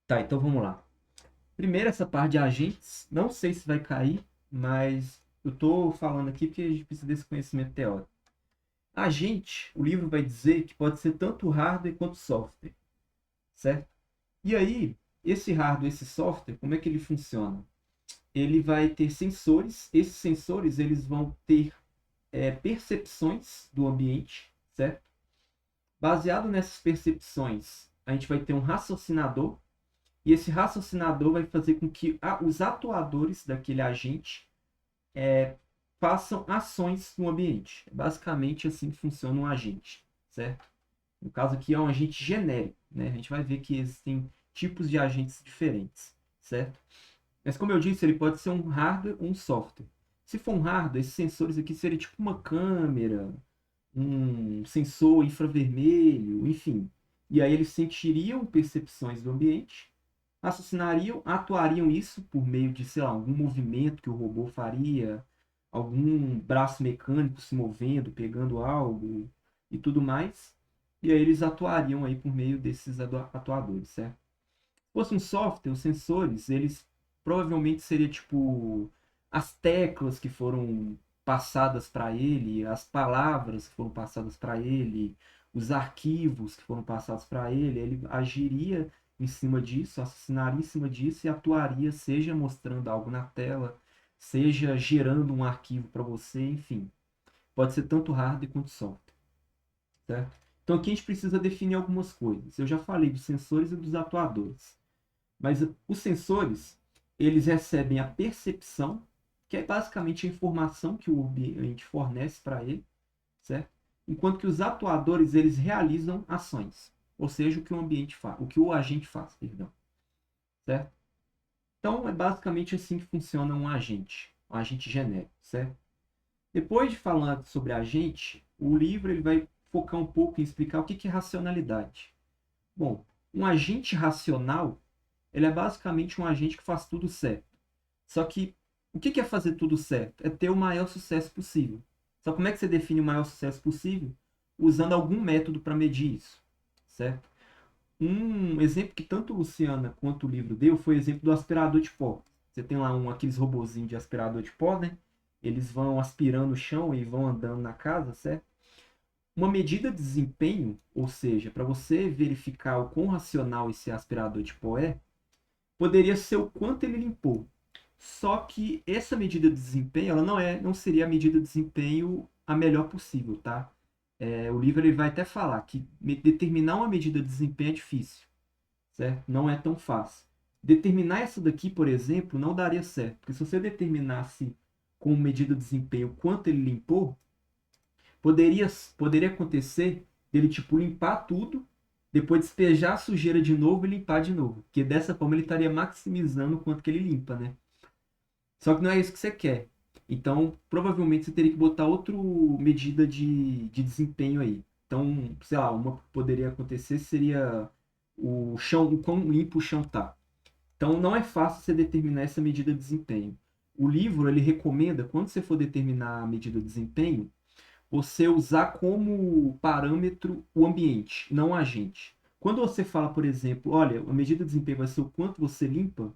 Tá, então vamos lá. Primeiro, essa parte de agentes, não sei se vai cair, mas eu tô falando aqui porque a gente precisa desse conhecimento teórico. Agente, o livro vai dizer que pode ser tanto hardware quanto software, certo? E aí, esse hardware, esse software, como é que ele funciona? Ele vai ter sensores, esses sensores eles vão ter percepções do ambiente, certo? Baseado nessas percepções, a gente vai ter um raciocinador, e esse raciocinador vai fazer com que os atuadores daquele agente façam ações no ambiente. É basicamente assim que funciona um agente, certo? No caso aqui é um agente genérico, né? A gente vai ver que existem tipos de agentes diferentes, certo? Mas como eu disse, ele pode ser um hardware ou um software. Se for um hardware, esses sensores aqui seriam tipo uma câmera, um sensor infravermelho, enfim. E aí eles sentiriam percepções do ambiente, raciocinariam, atuariam isso por meio de, sei lá, algum movimento que o robô faria, algum braço mecânico se movendo, pegando algo e tudo mais. E aí eles atuariam aí por meio desses atuadores, certo? Se fosse um software, os sensores, eles provavelmente seria tipo as teclas que foram passadas para ele, as palavras que foram passadas para ele, os arquivos que foram passados para ele agiria em cima disso, assassinaria em cima disso e atuaria, seja mostrando algo na tela, seja gerando um arquivo para você, enfim. Pode ser tanto hardware quanto software, certo? Então aqui a gente precisa definir algumas coisas. Eu já falei dos sensores e dos atuadores. Mas os sensores, eles recebem a percepção, que é basicamente a informação que o ambiente fornece para ele, certo? Enquanto que os atuadores, eles realizam ações, ou seja, o que o ambiente faz, o que o agente faz, perdão, certo? Então, é basicamente assim que funciona um agente genérico, certo? Depois de falar sobre agente, o livro ele vai focar um pouco em explicar o que é racionalidade. Bom, um agente racional, ele é basicamente um agente que faz tudo certo. Só que o que é fazer tudo certo? É ter o maior sucesso possível. Só como é que você define o maior sucesso possível? Usando algum método para medir isso, certo? Um exemplo que tanto Luciana quanto o livro deu foi o exemplo do aspirador de pó. Você tem lá aqueles robozinhos de aspirador de pó, né? Eles vão aspirando o chão e vão andando na casa, certo? Uma medida de desempenho, ou seja, para você verificar o quão racional esse aspirador de pó é, poderia ser o quanto ele limpou. Só que essa medida de desempenho, ela não seria a medida de desempenho a melhor possível, tá? O livro ele vai até falar que determinar uma medida de desempenho é difícil, certo? Não é tão fácil. Determinar essa daqui, por exemplo, não daria certo, porque se você determinasse como medida de desempenho quanto ele limpou, poderia, poderia acontecer dele, tipo, limpar tudo, depois despejar a sujeira de novo e limpar de novo. Porque dessa forma ele estaria maximizando o quanto que ele limpa, né? Só que não é isso que você quer. Então, provavelmente você teria que botar outra medida de desempenho aí. Então, sei lá, uma que poderia acontecer seria o chão, o quão limpo o chão tá. Então, não é fácil você determinar essa medida de desempenho. O livro, ele recomenda, quando você for determinar a medida de desempenho, você usar como parâmetro o ambiente, não o agente. Quando você fala, por exemplo, olha, a medida de desempenho vai ser o quanto você limpa,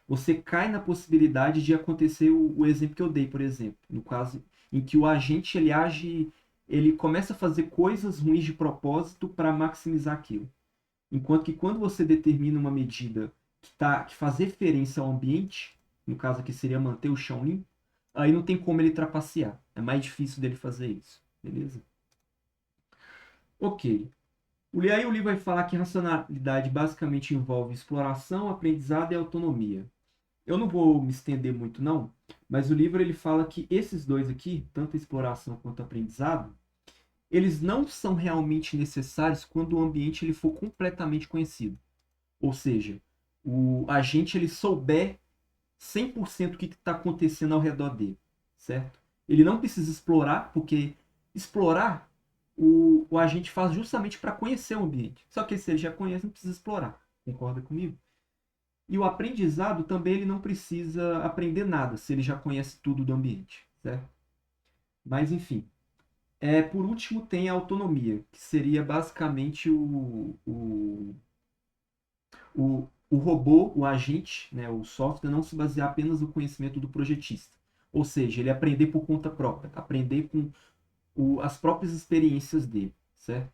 você cai na possibilidade de acontecer o exemplo que eu dei, por exemplo, no caso em que o agente ele age, ele começa a fazer coisas ruins de propósito para maximizar aquilo. Enquanto que quando você determina uma medida que faz referência ao ambiente, no caso aqui seria manter o chão limpo, aí não tem como ele trapacear. É mais difícil dele fazer isso. Beleza? Ok. Aí o livro vai falar que racionalidade basicamente envolve exploração, aprendizado e autonomia. Eu não vou me estender muito não, mas o livro ele fala que esses dois aqui, tanto a exploração quanto o aprendizado, eles não são realmente necessários quando o ambiente ele for completamente conhecido. Ou seja, o agente ele souber 100% o que está acontecendo ao redor dele, certo? Ele não precisa explorar, porque explorar o agente faz justamente para conhecer o ambiente. Só que se ele já conhece, não precisa explorar. Concorda comigo? E o aprendizado também ele não precisa aprender nada se ele já conhece tudo do ambiente, certo? Mas enfim. Por último, tem a autonomia, que seria basicamente o robô, o agente, né, o software, não se basear apenas no conhecimento do projetista. Ou seja, ele aprender por conta própria, aprender com as próprias experiências dele, certo?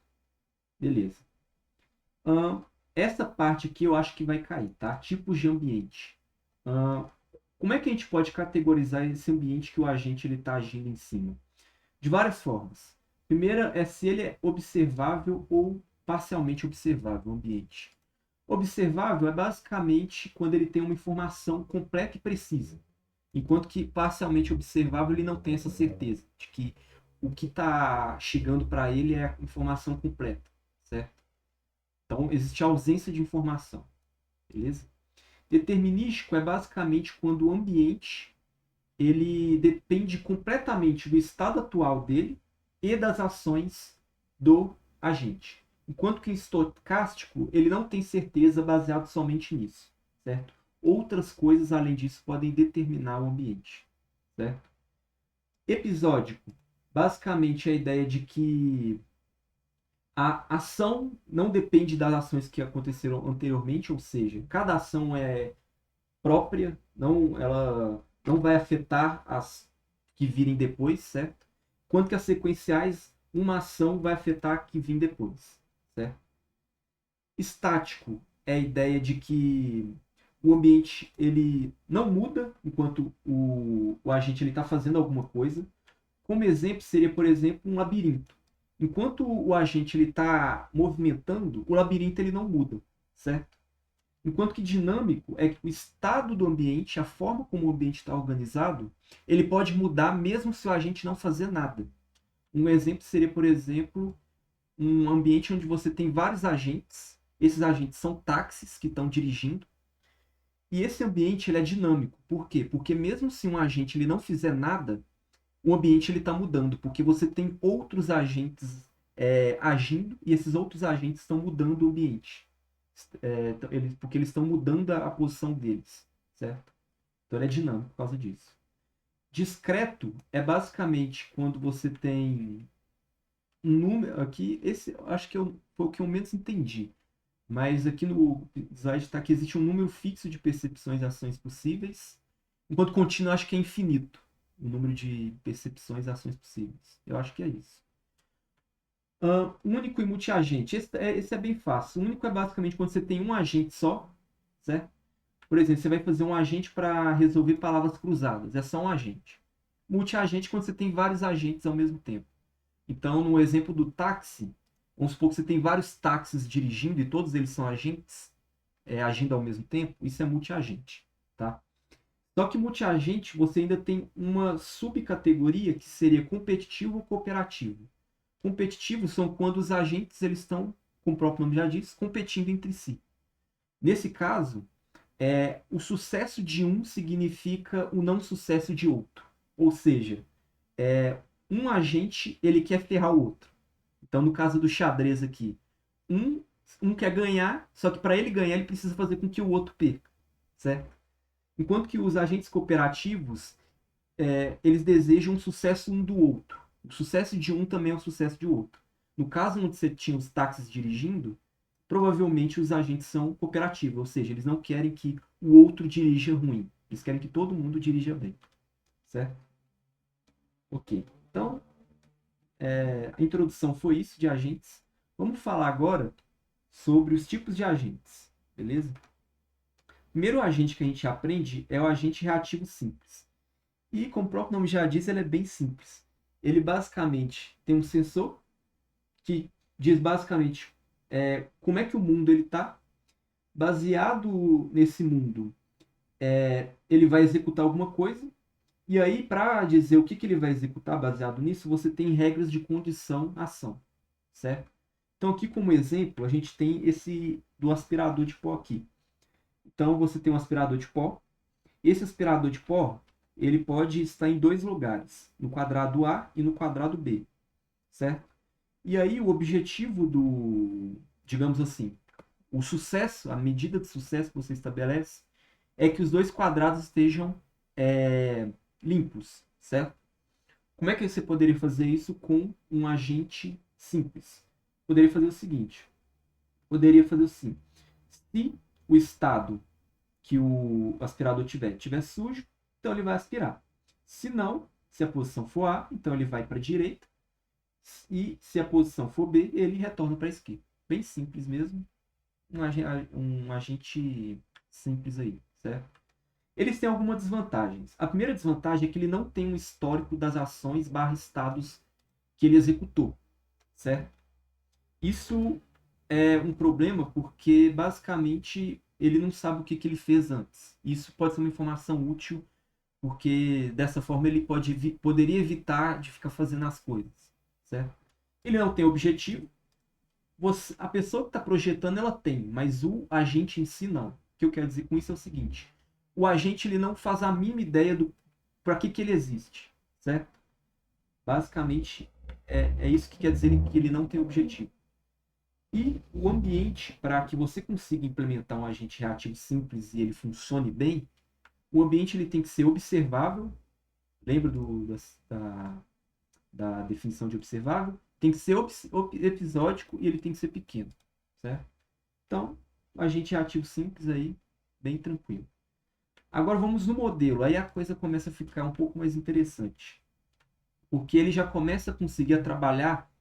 Beleza. Essa parte aqui eu acho que vai cair, tá? Tipos de ambiente. Como é que a gente pode categorizar esse ambiente que o agente está agindo em cima? De várias formas. Primeira é se ele é observável ou parcialmente observável, o ambiente. Observável é basicamente quando ele tem uma informação completa e precisa, enquanto que parcialmente observável ele não tem essa certeza de que o que está chegando para ele é a informação completa, certo? Então existe a ausência de informação, beleza? Determinístico é basicamente quando o ambiente ele depende completamente do estado atual dele e das ações do agente. Enquanto que o estocástico, ele não tem certeza baseado somente nisso, certo? Outras coisas além disso podem determinar o ambiente, certo? Episódico, basicamente é a ideia de que a ação não depende das ações que aconteceram anteriormente, ou seja, cada ação é própria, ela não vai afetar as que virem depois, certo? Quanto que as sequenciais, uma ação vai afetar a que vir depois, certo? Estático é a ideia de que o ambiente ele não muda enquanto o agente está fazendo alguma coisa. Como exemplo, seria, por exemplo, um labirinto. Enquanto o agente está movimentando, o labirinto ele não muda, certo? Enquanto que dinâmico é que o estado do ambiente, a forma como o ambiente está organizado, ele pode mudar mesmo se o agente não fazer nada. Um exemplo seria, por exemplo, um ambiente onde você tem vários agentes. Esses agentes são táxis que estão dirigindo. E esse ambiente ele é dinâmico. Por quê? Porque mesmo se um agente ele não fizer nada, o ambiente está mudando. Porque você tem outros agentes agindo e esses outros agentes estão mudando o ambiente. Porque eles estão mudando a posição deles, certo? Então ele é dinâmico por causa disso. Discreto é basicamente quando você tem um número aqui, esse acho que foi o que eu menos entendi, mas aqui no slide está que existe um número fixo de percepções e ações possíveis, enquanto contínuo acho que é infinito, o número de percepções e ações possíveis. Eu acho que é isso. Único e multiagente. Esse é bem fácil. O único é basicamente quando você tem um agente só, certo? Por exemplo, você vai fazer um agente para resolver palavras cruzadas. É só um agente. Multiagente é quando você tem vários agentes ao mesmo tempo. Então, no exemplo do táxi, vamos supor que você tem vários táxis dirigindo e todos eles são agentes agindo ao mesmo tempo. Isso é multiagente, tá? Só que multiagente você ainda tem uma subcategoria que seria competitivo ou cooperativo. Competitivos são quando os agentes eles estão, como o próprio nome já diz, competindo entre si. Nesse caso, o sucesso de um significa o não sucesso de outro. Ou seja, um agente ele quer ferrar o outro. Então, no caso do xadrez aqui, um, um quer ganhar, só que para ele ganhar ele precisa fazer com que o outro perca, certo? Enquanto que os agentes cooperativos eles desejam o sucesso um do outro. O sucesso de um também é o sucesso de outro. No caso onde você tinha os táxis dirigindo, provavelmente os agentes são cooperativos, ou seja, eles não querem que o outro dirija ruim. Eles querem que todo mundo dirija bem. Certo? Ok. Então, a introdução foi isso de agentes. Vamos falar agora sobre os tipos de agentes. Beleza? O primeiro agente que a gente aprende é o agente reativo simples. E, como o próprio nome já diz, ele é bem simples. Ele basicamente tem um sensor que diz basicamente como é que o mundo está. Baseado nesse mundo, ele vai executar alguma coisa. E aí, para dizer o que ele vai executar baseado nisso, você tem regras de condição-ação, certo? Então, aqui como exemplo, a gente tem esse do aspirador de pó aqui. Então, você tem um aspirador de pó. Esse aspirador de pó, ele pode estar em dois lugares, no quadrado A e no quadrado B, certo? E aí, o objetivo digamos assim, o sucesso, a medida de sucesso que você estabelece, é que os dois quadrados estejam limpos, certo? Como é que você poderia fazer isso com um agente simples? Poderia fazer o seguinte, poderia fazer assim, se o estado que o aspirador tiver sujo, então ele vai aspirar. Se não, se a posição for A, então ele vai para a direita. E se a posição for B, ele retorna para a esquerda. Bem simples mesmo. Um agente simples aí, certo? Eles têm algumas desvantagens. A primeira desvantagem é que ele não tem um histórico das ações / estados que ele executou, certo? Isso é um problema porque, basicamente, ele não sabe o que ele fez antes. Isso pode ser uma informação útil, porque dessa forma ele poderia evitar de ficar fazendo as coisas, certo? Ele não tem objetivo. A pessoa que está projetando, ela tem, mas o agente em si não. O que eu quero dizer com isso é o seguinte: o agente ele não faz a mínima ideia do para que ele existe, certo? Basicamente, é isso que quer dizer que ele não tem objetivo. E o ambiente, para que você consiga implementar um agente reativo simples e ele funcione bem, o ambiente ele tem que ser observável. Lembra da definição de observável? Tem que ser episódico e ele tem que ser pequeno, certo? Então, o agente reativo simples aí, bem tranquilo. Agora vamos no modelo. Aí a coisa começa a ficar um pouco mais interessante. Porque ele já começa a conseguir trabalhar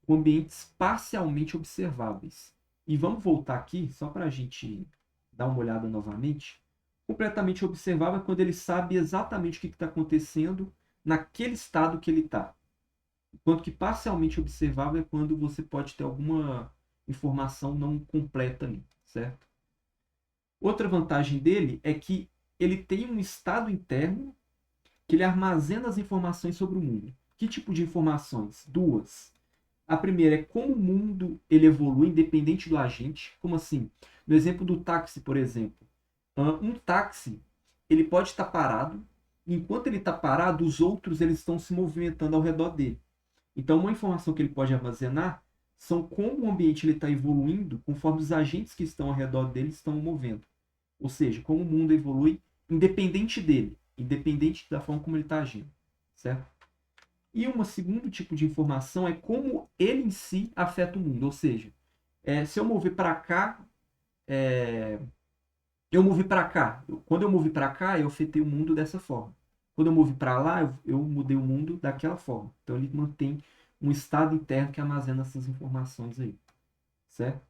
com ambientes parcialmente observáveis. E vamos voltar aqui, só para a gente dar uma olhada novamente. Completamente observável é quando ele sabe exatamente o que está acontecendo naquele estado que ele está. Enquanto que parcialmente observável é quando você pode ter alguma informação não completa ali, certo? Outra vantagem dele é que ele tem um estado interno que ele armazena as informações sobre o mundo. Que tipo de informações? Duas. A primeira é como o mundo ele evolui independente do agente. Como assim? No exemplo do táxi, por exemplo. Um táxi ele pode estar parado. Enquanto ele está parado, os outros eles estão se movimentando ao redor dele. Então, uma informação que ele pode armazenar são como o ambiente está evoluindo conforme os agentes que estão ao redor dele estão movendo. Ou seja, como o mundo evolui independente dele, independente da forma como ele está agindo, certo? E um segundo tipo de informação é como ele em si afeta o mundo. Ou seja, se eu mover para cá, eu movi para cá. Quando eu movi para cá, eu afetei o mundo dessa forma. Quando eu movi para lá, eu mudei o mundo daquela forma. Então ele mantém um estado interno que armazena essas informações aí, certo?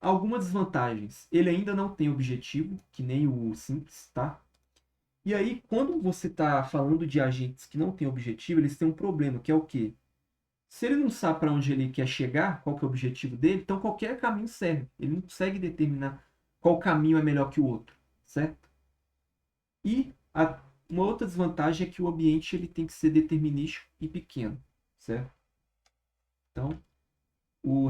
Algumas desvantagens. Ele ainda não tem objetivo, que nem o simples, tá? E aí, quando você está falando de agentes que não têm objetivo, eles têm um problema, que é o quê? Se ele não sabe para onde ele quer chegar, qual que é o objetivo dele, então qualquer caminho serve. Ele não consegue determinar qual caminho é melhor que o outro, certo? E uma outra desvantagem é que o ambiente ele tem que ser determinístico e pequeno, certo? Então, o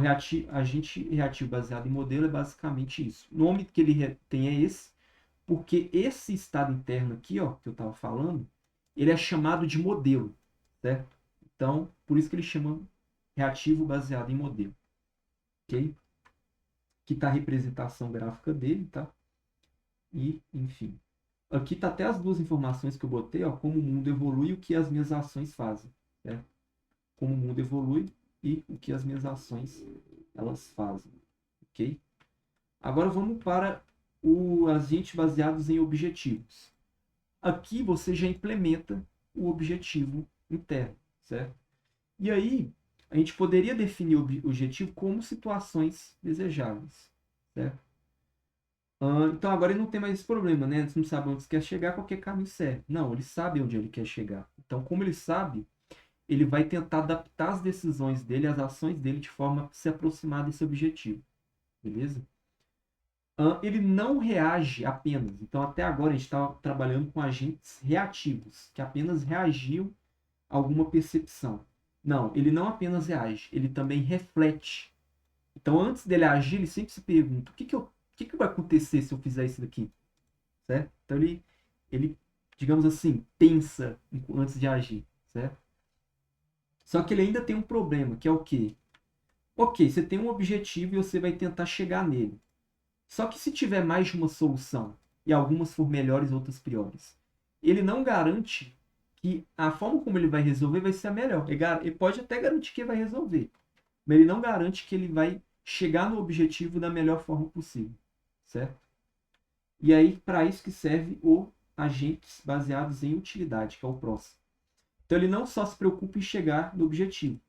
agente reativo baseado em modelo é basicamente isso. O nome que ele tem é esse, porque esse estado interno aqui, ó, que eu estava falando, ele é chamado de modelo, certo? Então, por isso que ele chama reativo baseado em modelo, ok? Aqui está a representação gráfica dele, tá? E, enfim. Aqui está até as duas informações que eu botei, ó, como o mundo evolui e o que as minhas ações fazem, certo? Como o mundo evolui e o que as minhas ações elas fazem, ok? Agora vamos para os agentes baseados em objetivos. Aqui você já implementa o objetivo interno, certo? E aí, a gente poderia definir o objetivo como situações desejáveis, certo? Então agora ele não tem mais esse problema, né? Ele não sabe onde quer chegar, qualquer caminho serve. Não, ele sabe onde ele quer chegar. Então, como ele sabe, ele vai tentar adaptar as decisões dele, as ações dele, de forma a se aproximar desse objetivo, beleza? Ele não reage apenas. Então, até agora, a gente estava trabalhando com agentes reativos, que apenas reagiam a alguma percepção. Não, ele não apenas reage, ele também reflete. Então, antes dele agir, ele sempre se pergunta: o que vai acontecer se eu fizer isso daqui? Certo? Então, ele, digamos assim, pensa antes de agir, certo? Só que ele ainda tem um problema, que é o quê? Ok, você tem um objetivo e você vai tentar chegar nele. Só que se tiver mais de uma solução, e algumas for melhores, outras piores, ele não garante que a forma como ele vai resolver vai ser a melhor. Ele pode até garantir que vai resolver, mas ele não garante que ele vai chegar no objetivo da melhor forma possível, certo? E aí, para isso que serve o agentes baseados em utilidade, que é o próximo. Então, ele não só se preocupa em chegar no objetivo,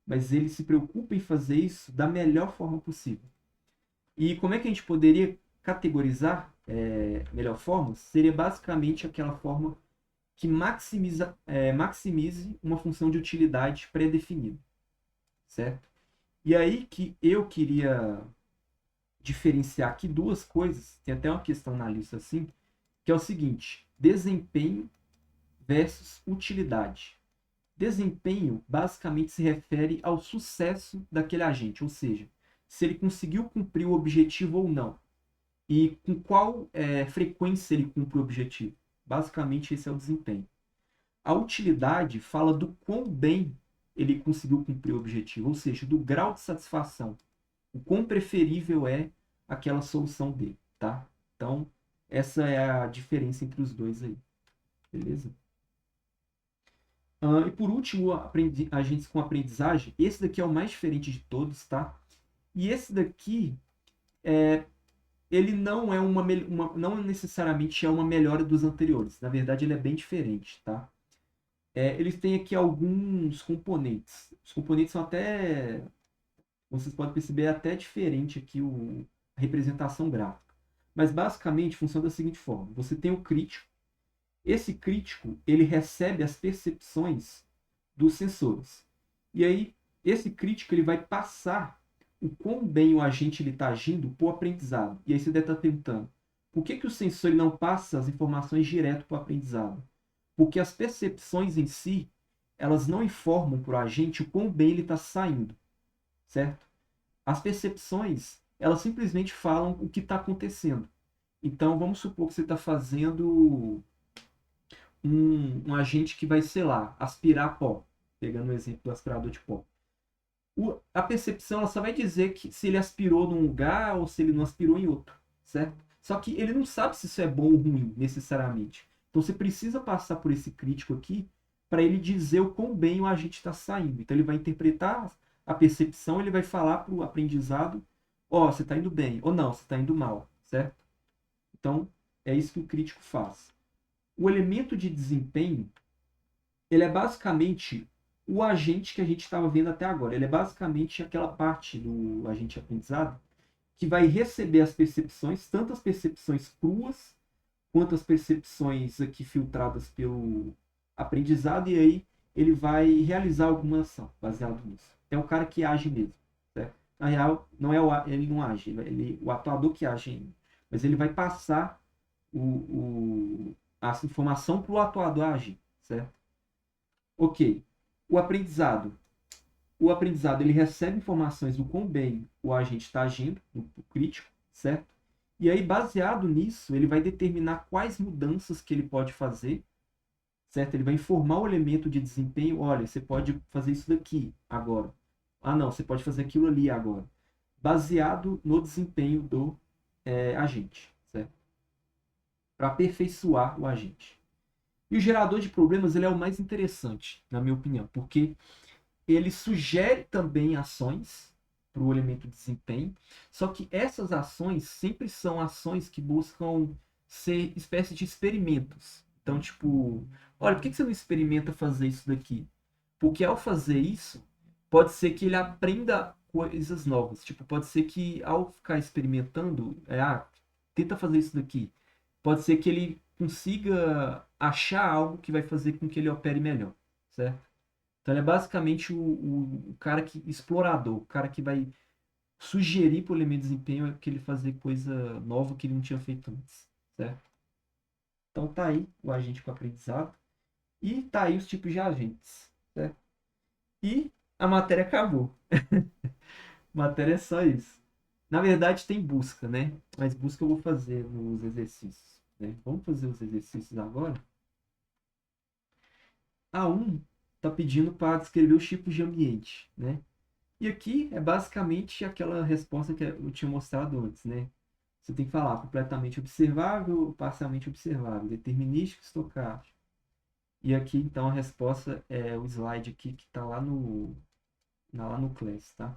mas ele se preocupa em fazer isso da melhor forma possível. E como é que a gente poderia categorizar melhor forma? Seria basicamente aquela forma que maximize uma função de utilidade pré-definida, certo? E aí que eu queria diferenciar aqui duas coisas, tem até uma questão na lista assim, que é o seguinte: desempenho versus utilidade. Desempenho basicamente se refere ao sucesso daquele agente, ou seja, se ele conseguiu cumprir o objetivo ou não, e com qual frequência ele cumpre o objetivo. Basicamente, esse é o desempenho. A utilidade fala do quão bem ele conseguiu cumprir o objetivo, ou seja, do grau de satisfação, o quão preferível é aquela solução dele, tá? Então, essa é a diferença entre os dois aí, beleza? E por último, agentes com aprendizagem. Esse daqui é o mais diferente de todos, tá? E esse daqui, ele não é não necessariamente é uma melhora dos anteriores. Na verdade, ele é bem diferente, tá? Eles têm aqui alguns componentes. Os componentes são até, vocês podem perceber, é até diferente aqui a representação gráfica. Mas basicamente funciona da seguinte forma: você tem o crítico. Esse crítico, ele recebe as percepções dos sensores. E aí, esse crítico ele vai passar o quão bem o agente está agindo para o aprendizado. E aí você deve estar perguntando, por que o sensor ele não passa as informações direto para o aprendizado? Porque as percepções em si, elas não informam para o agente o quão bem ele está saindo, certo? As percepções, elas simplesmente falam o que está acontecendo. Então, vamos supor que você está fazendo um agente que vai, sei lá, aspirar pó, pegando o exemplo do aspirador de pó. A percepção ela só vai dizer que se ele aspirou num lugar ou se ele não aspirou em outro, certo? Só que ele não sabe se isso é bom ou ruim, necessariamente. Então você precisa passar por esse crítico aqui para ele dizer o quão bem o agente está saindo. Então ele vai interpretar a percepção, ele vai falar para o aprendizado, ó, você está indo bem, ou não, você está indo mal, certo? Então é isso que o crítico faz. O elemento de desempenho, ele é basicamente o agente que a gente estava vendo até agora. Ele é basicamente aquela parte do agente aprendizado que vai receber as percepções, tanto as percepções cruas, quanto as percepções aqui filtradas pelo aprendizado, e aí ele vai realizar alguma ação baseado nisso. É o cara que age mesmo, certo? Na real, não é ele não age, o atuador que age, mas ele vai passar a informação para o atuador agir, certo? Ok. O aprendizado. O aprendizado ele recebe informações do quão bem o agente está agindo, o crítico, certo? E aí, baseado nisso, ele vai determinar quais mudanças que ele pode fazer, certo? Ele vai informar o elemento de desempenho, olha, você pode fazer isso daqui agora. Ah, não, você pode fazer aquilo ali agora. Baseado no desempenho do agente, certo? Para aperfeiçoar o agente. E o gerador de problemas ele é o mais interessante, na minha opinião, porque ele sugere também ações para o elemento de desempenho, só que essas ações sempre são ações que buscam ser espécie de experimentos. Então, tipo, olha, por que você não experimenta fazer isso daqui? Porque ao fazer isso, pode ser que ele aprenda coisas novas. Tipo, pode ser que ao ficar experimentando, tenta fazer isso daqui. Pode ser que ele consiga achar algo que vai fazer com que ele opere melhor, certo? Então ele é basicamente o cara que explorador, o cara que vai sugerir para o elemento de desempenho que ele fazer coisa nova que ele não tinha feito antes, certo? Então tá aí o agente com aprendizado e tá aí os tipos de agentes, certo? E a matéria acabou. Matéria é só isso. Na verdade tem busca, né? Mas busca eu vou fazer nos exercícios, né? Vamos fazer os exercícios agora. A1 está pedindo para descrever os tipos de ambiente, né? E aqui é basicamente aquela resposta que eu tinha mostrado antes, né? Você tem que falar completamente observável, parcialmente observável, determinístico, estocástico. E aqui, então, a resposta é o slide aqui que está lá no class, tá?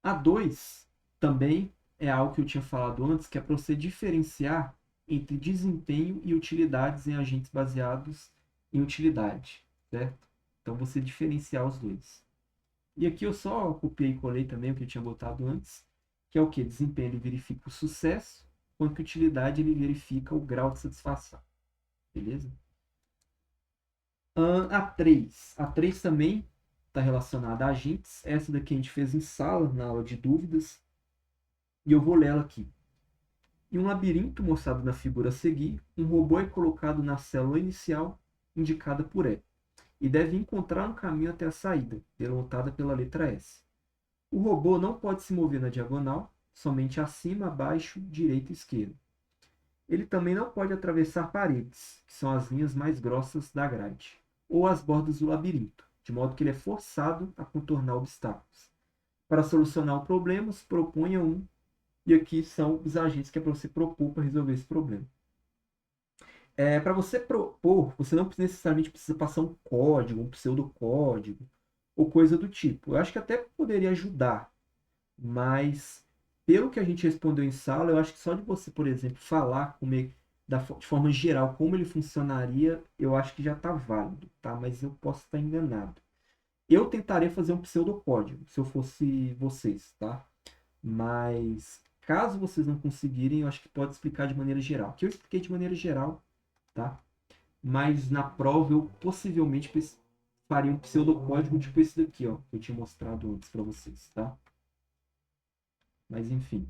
A 2 também é algo que eu tinha falado antes, que é para você diferenciar entre desempenho e utilidades em agentes baseados em utilidade, certo? Então, você diferenciar os dois. E aqui eu só copiei e colei também o que eu tinha botado antes, que é o que? Desempenho ele verifica o sucesso, enquanto que utilidade ele verifica o grau de satisfação. Beleza? A3. A3 também está relacionada a agentes. Essa daqui a gente fez em sala, na aula de dúvidas. E eu vou ler ela aqui. Em um labirinto mostrado na figura a seguir, um robô é colocado na célula inicial, indicada por E, e deve encontrar um caminho até a saída, denotada pela letra S. O robô não pode se mover na diagonal, somente acima, abaixo, direita e esquerda. Ele também não pode atravessar paredes, que são as linhas mais grossas da grade, ou as bordas do labirinto, de modo que ele é forçado a contornar obstáculos. Para solucionar o problema, se proponha um, e aqui são os agentes que é para você propor para resolver esse problema. Para você propor, você não necessariamente precisa passar um código, um pseudocódigo, ou coisa do tipo. Eu acho que até poderia ajudar, mas pelo que a gente respondeu em sala, eu acho que só de você, por exemplo, falar como ele, de forma geral como ele funcionaria, eu acho que já está válido, tá? Mas eu posso estar enganado. Eu tentaria fazer um pseudocódigo, se eu fosse vocês, tá? Mas caso vocês não conseguirem, eu acho que pode explicar de maneira geral. Que eu expliquei de maneira geral, tá? Mas na prova eu possivelmente faria um pseudocódigo tipo esse daqui, ó, que eu tinha mostrado antes para vocês, tá? Mas enfim.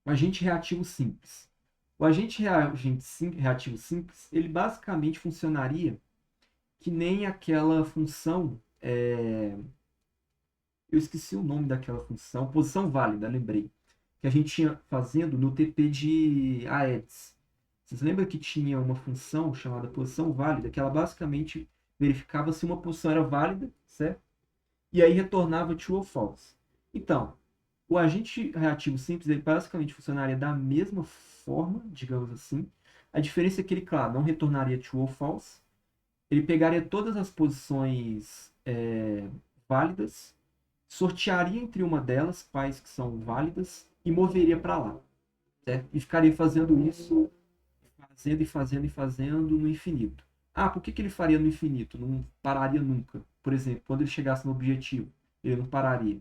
O agente reativo simples. O agente reativo simples, ele basicamente funcionaria que nem aquela função. Eu esqueci o nome daquela função. Posição válida, lembrei. Que a gente tinha fazendo no TP de Aedes. Vocês lembram que tinha uma função chamada posição válida, que ela basicamente verificava se uma posição era válida, certo? E aí retornava true ou false. Então, o agente reativo simples, ele basicamente funcionaria da mesma forma, digamos assim. A diferença é que ele, claro, não retornaria true ou false. Ele pegaria todas as posições válidas, sortearia entre uma delas, quais que são válidas, e moveria para lá. Certo? E ficaria fazendo isso, fazendo e fazendo e fazendo no infinito. Ah, por que ele faria no infinito? Não pararia nunca. Por exemplo, quando ele chegasse no objetivo, ele não pararia.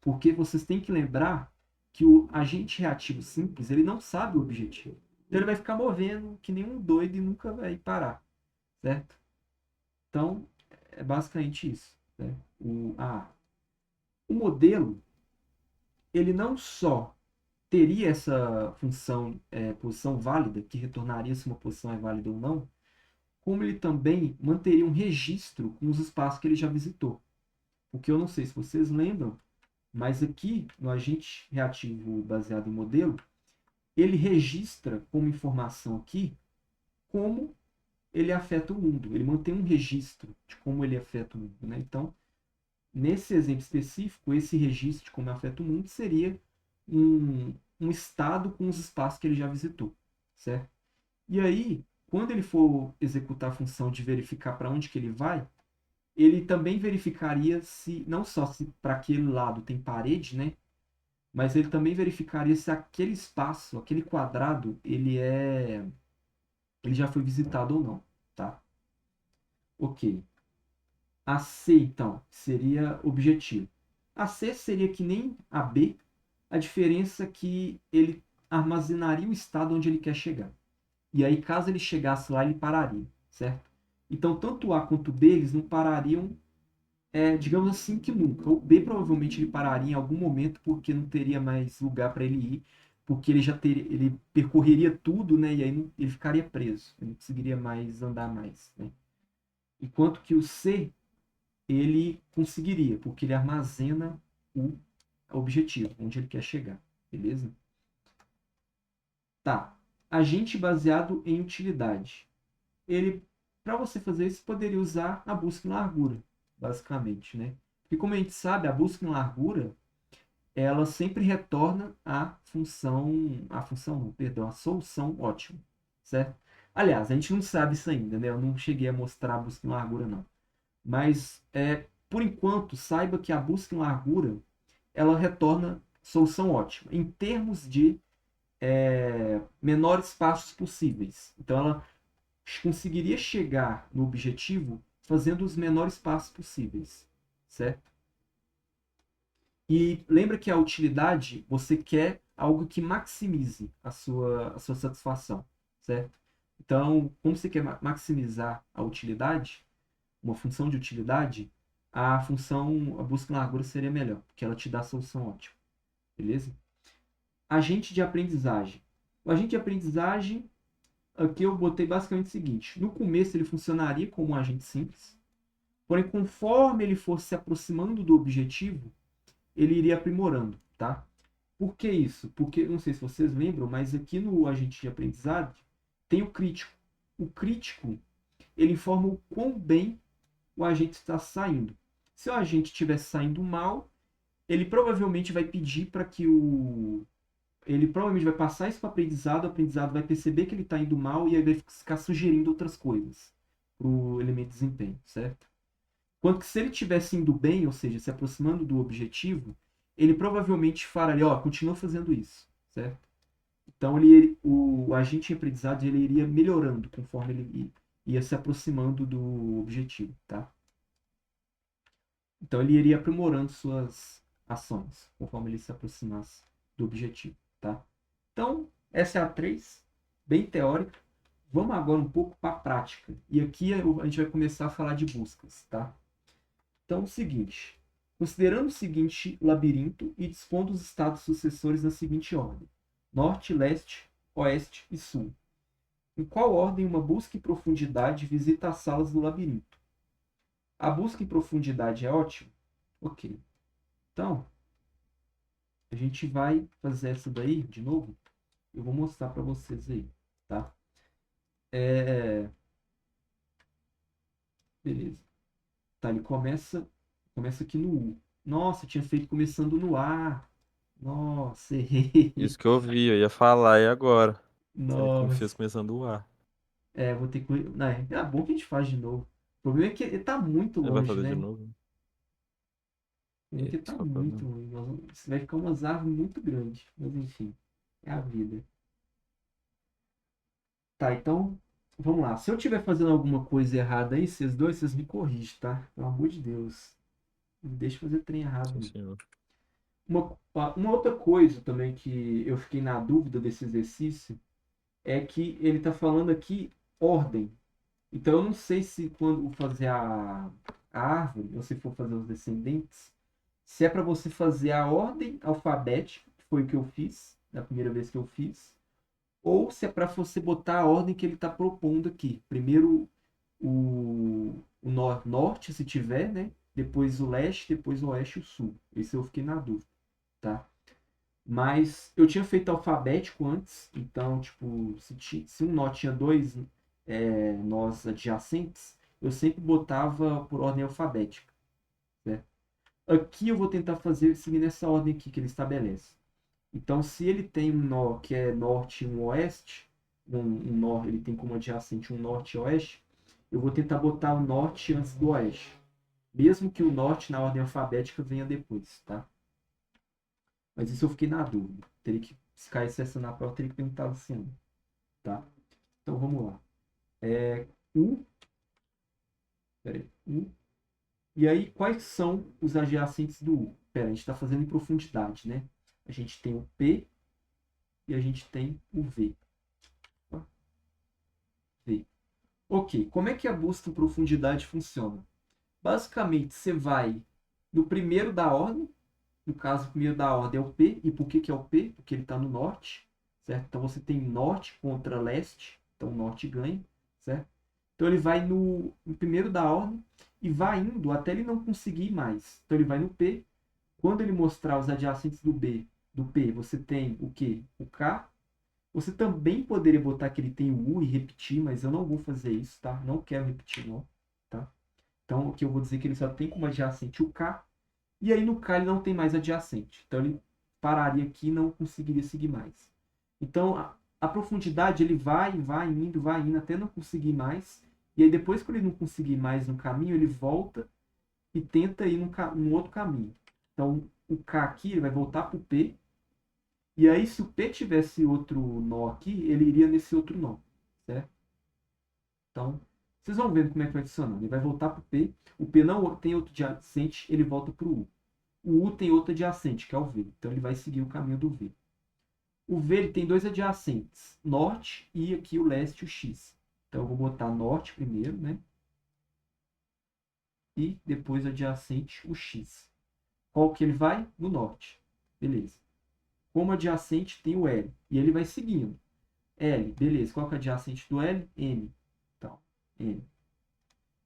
Porque vocês têm que lembrar que o agente reativo simples, ele não sabe o objetivo. Então ele vai ficar movendo que nem um doido e nunca vai parar. Certo? Então, é basicamente isso. Né? O modelo, ele não só teria essa função posição válida, que retornaria se uma posição é válida ou não, como ele também manteria um registro com os espaços que ele já visitou. Porque eu não sei se vocês lembram, mas aqui no agente reativo baseado em modelo, ele registra como informação aqui como ele afeta o mundo. Ele mantém um registro de como ele afeta o mundo. Né? Então, nesse exemplo específico, esse registro de como afeta o mundo seria um estado com os espaços que ele já visitou. Certo? E aí, quando ele for executar a função de verificar para onde que ele vai, ele também verificaria se, não só se para aquele lado tem parede, né? Mas ele também verificaria se aquele espaço, aquele quadrado, ele já foi visitado ou não, tá? Ok. A C, então, seria objetivo. A C seria que nem a B, a diferença é que ele armazenaria o estado onde ele quer chegar. E aí, caso ele chegasse lá, ele pararia, certo? Então, tanto o A quanto o B, eles não parariam, digamos assim, que nunca. O B provavelmente ele pararia em algum momento porque não teria mais lugar para ele ir, porque ele já teria, ele percorreria tudo, né? E aí ele ficaria preso, ele não conseguiria mais andar mais, né? Enquanto que o C, ele conseguiria, porque ele armazena o objetivo, onde ele quer chegar, beleza? Tá. Agente baseado em utilidade. Ele, para você fazer isso, poderia usar a busca em largura, basicamente, né? E como a gente sabe, a busca em largura, ela sempre retorna a solução ótima, certo? Aliás, a gente não sabe isso ainda, né? Eu não cheguei a mostrar a busca em largura, não. Mas, por enquanto, saiba que a busca em largura, ela retorna solução ótima. Em termos de menores passos possíveis. Então, ela conseguiria chegar no objetivo fazendo os menores passos possíveis, certo? E lembra que a utilidade, você quer algo que maximize a sua satisfação, certo? Então, como você quer maximizar a utilidade, uma função de utilidade, a busca largura seria melhor, porque ela te dá a solução ótima, beleza? Agente de aprendizagem. O agente de aprendizagem, aqui eu botei basicamente o seguinte: no começo ele funcionaria como um agente simples, porém conforme ele fosse se aproximando do objetivo, ele iria aprimorando, tá? Por que isso? Porque, não sei se vocês lembram, mas aqui no agente de aprendizado tem o crítico. O crítico, ele informa o quão bem o agente está saindo. Se o agente estiver saindo mal, ele provavelmente vai pedir para que o... Ele provavelmente vai passar isso para o aprendizado vai perceber que ele está indo mal e aí vai ficar sugerindo outras coisas para o elemento de desempenho, certo? Quanto que se ele estivesse indo bem, ou seja, se aproximando do objetivo, ele provavelmente falaria, ó, continua fazendo isso, certo? Então o agente de aprendizado ele iria melhorando conforme ele ia se aproximando do objetivo, tá? Então ele iria aprimorando suas ações conforme ele se aproximasse do objetivo, tá? Então, essa é a 3, bem teórica. Vamos agora um pouco para a prática. E aqui a gente vai começar a falar de buscas, tá? Então, é o seguinte. Considerando o seguinte labirinto e dispondo os estados sucessores na seguinte ordem: norte, leste, oeste e sul. Em qual ordem uma busca em profundidade visita as salas do labirinto? A busca em profundidade é ótima? Ok. Então, a gente vai fazer essa daí de novo. Eu vou mostrar para vocês aí, tá? Beleza. Tá, ele começa aqui no U. Nossa, tinha feito começando no A. Nossa, errei. Isso que eu vi, eu ia falar, e agora? Você como Nossa. fez começando o ar. Vou ter que. Não, é bom que a gente faz de novo. O problema é que ele tá muito Ele vai longe, fazer de né? O novo? problema é que ele Esse tá que é o muito problema. longe. Você vai ficar umas árvores muito grandes. Mas enfim, é a vida. Tá, então, vamos lá. Se eu estiver fazendo alguma coisa errada aí, vocês dois, vocês me corrigem, tá? Pelo amor de Deus. Não me deixa fazer trem errado, Sim, não. senhor. Uma outra coisa também que eu fiquei na dúvida desse exercício é que ele está falando aqui ordem. Então eu não sei se quando fazer a árvore, ou se for fazer os descendentes, se é para você fazer a ordem alfabética, que foi o que eu fiz, na primeira vez que eu fiz, ou se é para você botar a ordem que ele está propondo aqui. Primeiro o norte, se tiver, né? Depois o leste, depois o oeste e o sul. Esse eu fiquei na dúvida, tá? Mas eu tinha feito alfabético antes, então, tipo, se um nó tinha dois nós adjacentes, eu sempre botava por ordem alfabética, né? Aqui eu vou tentar fazer seguindo essa ordem aqui que ele estabelece. Então, se ele tem um nó que é norte e um oeste, um nó, ele tem como adjacente um norte e oeste, eu vou tentar botar o norte antes do oeste, mesmo que o norte na ordem alfabética venha depois, tá? Mas isso eu fiquei na dúvida. Teria que, se caísse essa na prova, teria que perguntar assim, tá? Então vamos lá. U, peraí, U. E aí, quais são os adjacentes do U? Pera, a gente está fazendo em profundidade, né? A gente tem o P e a gente tem o V. V. Ok, como é que a busca em profundidade funciona? Basicamente, você vai no primeiro da ordem, no caso, o primeiro da ordem é o P. E por que que é o P? Porque ele está no norte, certo? Então você tem norte contra leste, então o norte ganha, certo? Então ele vai no primeiro da ordem e vai indo até ele não conseguir mais. Então ele vai no P. Quando ele mostrar os adjacentes do P, você tem o Q? O K. Você também poderia botar que ele tem o U e repetir, mas eu não vou fazer isso, tá? Não quero repetir, não, tá? Então aqui eu vou dizer que ele só tem como adjacente o K. E aí no K ele não tem mais adjacente. Então ele pararia aqui e não conseguiria seguir mais. Então a profundidade ele vai indo até não conseguir mais. E aí depois que ele não conseguir mais no caminho, ele volta e tenta ir num outro caminho. Então o K aqui ele vai voltar para o P. E aí, se o P tivesse outro nó aqui, ele iria nesse outro nó, certo? Então, vocês vão vendo como é que vai funcionando. Ele vai voltar para o P. O P não tem outro adjacente, ele volta para o U. O U tem outro adjacente, que é o V. Então, ele vai seguir o caminho do V. O V ele tem dois adjacentes, norte e aqui o leste, o X. Então, eu vou botar norte primeiro, né? E depois adjacente, o X. Qual que ele vai? No norte. Beleza. Como adjacente tem o L. E ele vai seguindo. L, beleza. Qual que é adjacente do L? M. Então, M.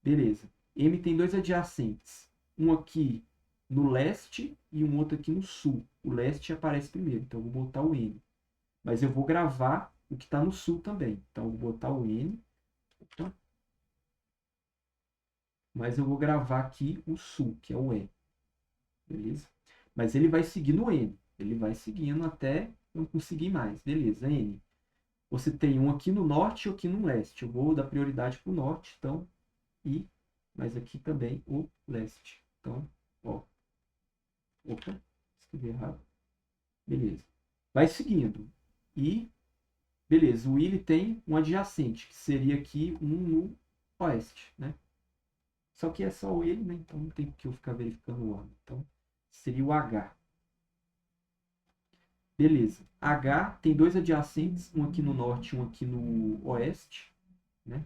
Beleza. M tem dois adjacentes. Um aqui no leste e um outro aqui no sul. O leste aparece primeiro, então eu vou botar o N. Mas eu vou gravar o que está no sul também. Então eu vou botar o N. Opa. Mas eu vou gravar aqui o sul, que é o E. Beleza? Mas ele vai seguir no N. Ele vai seguindo até não conseguir mais. Beleza, N. Você tem um aqui no norte e aqui no leste. Eu vou dar prioridade para o norte, então, I, mas aqui também o leste. Então, ó. Opa, escrevi errado. Beleza. Vai seguindo. E, beleza, o I ele tem um adjacente, que seria aqui um no oeste, né? Só que é só ele, né? Então não tem que eu ficar verificando o ano. Então, seria o H. Beleza. H tem dois adjacentes, um aqui no norte e um aqui no oeste, né?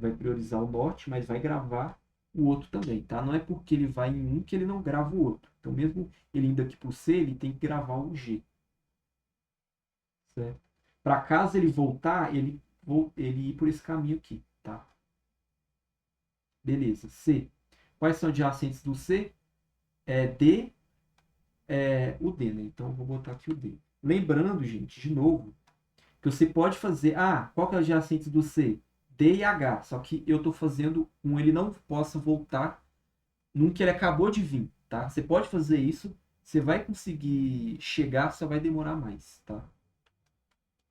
Vai priorizar o norte, mas vai gravar o outro também, tá? Não é porque ele vai em um que ele não grava o outro. Então, mesmo ele indo aqui para o C, ele tem que gravar o G. Certo? Para caso ele voltar, ele ir por esse caminho aqui, tá? Beleza. C. Quais são adjacentes do C? D, o D, né? Então, eu vou botar aqui o D. Lembrando, gente, de novo, que você pode fazer... qual que é o adjacente do C? D e H. Só que eu estou fazendo ele não possa voltar num que ele acabou de vir, tá? Você pode fazer isso, você vai conseguir chegar, só vai demorar mais, tá?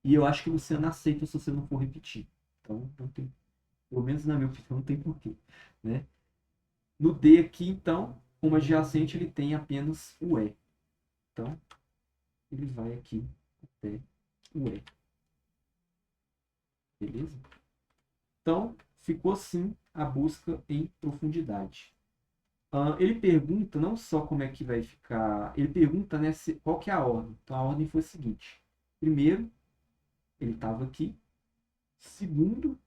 E eu acho que você não aceita se você não for repetir. Então, não tem, pelo menos na minha opinião, não tem porquê, né? No D aqui, então, como adjacente, ele tem apenas o E. Então, ele vai aqui até o E. Beleza? Então, ficou assim a busca em profundidade. Ele pergunta não só como é que vai ficar, ele pergunta, né, qual que é a ordem. Então, a ordem foi a seguinte. Primeiro, ele estava aqui. Segundo,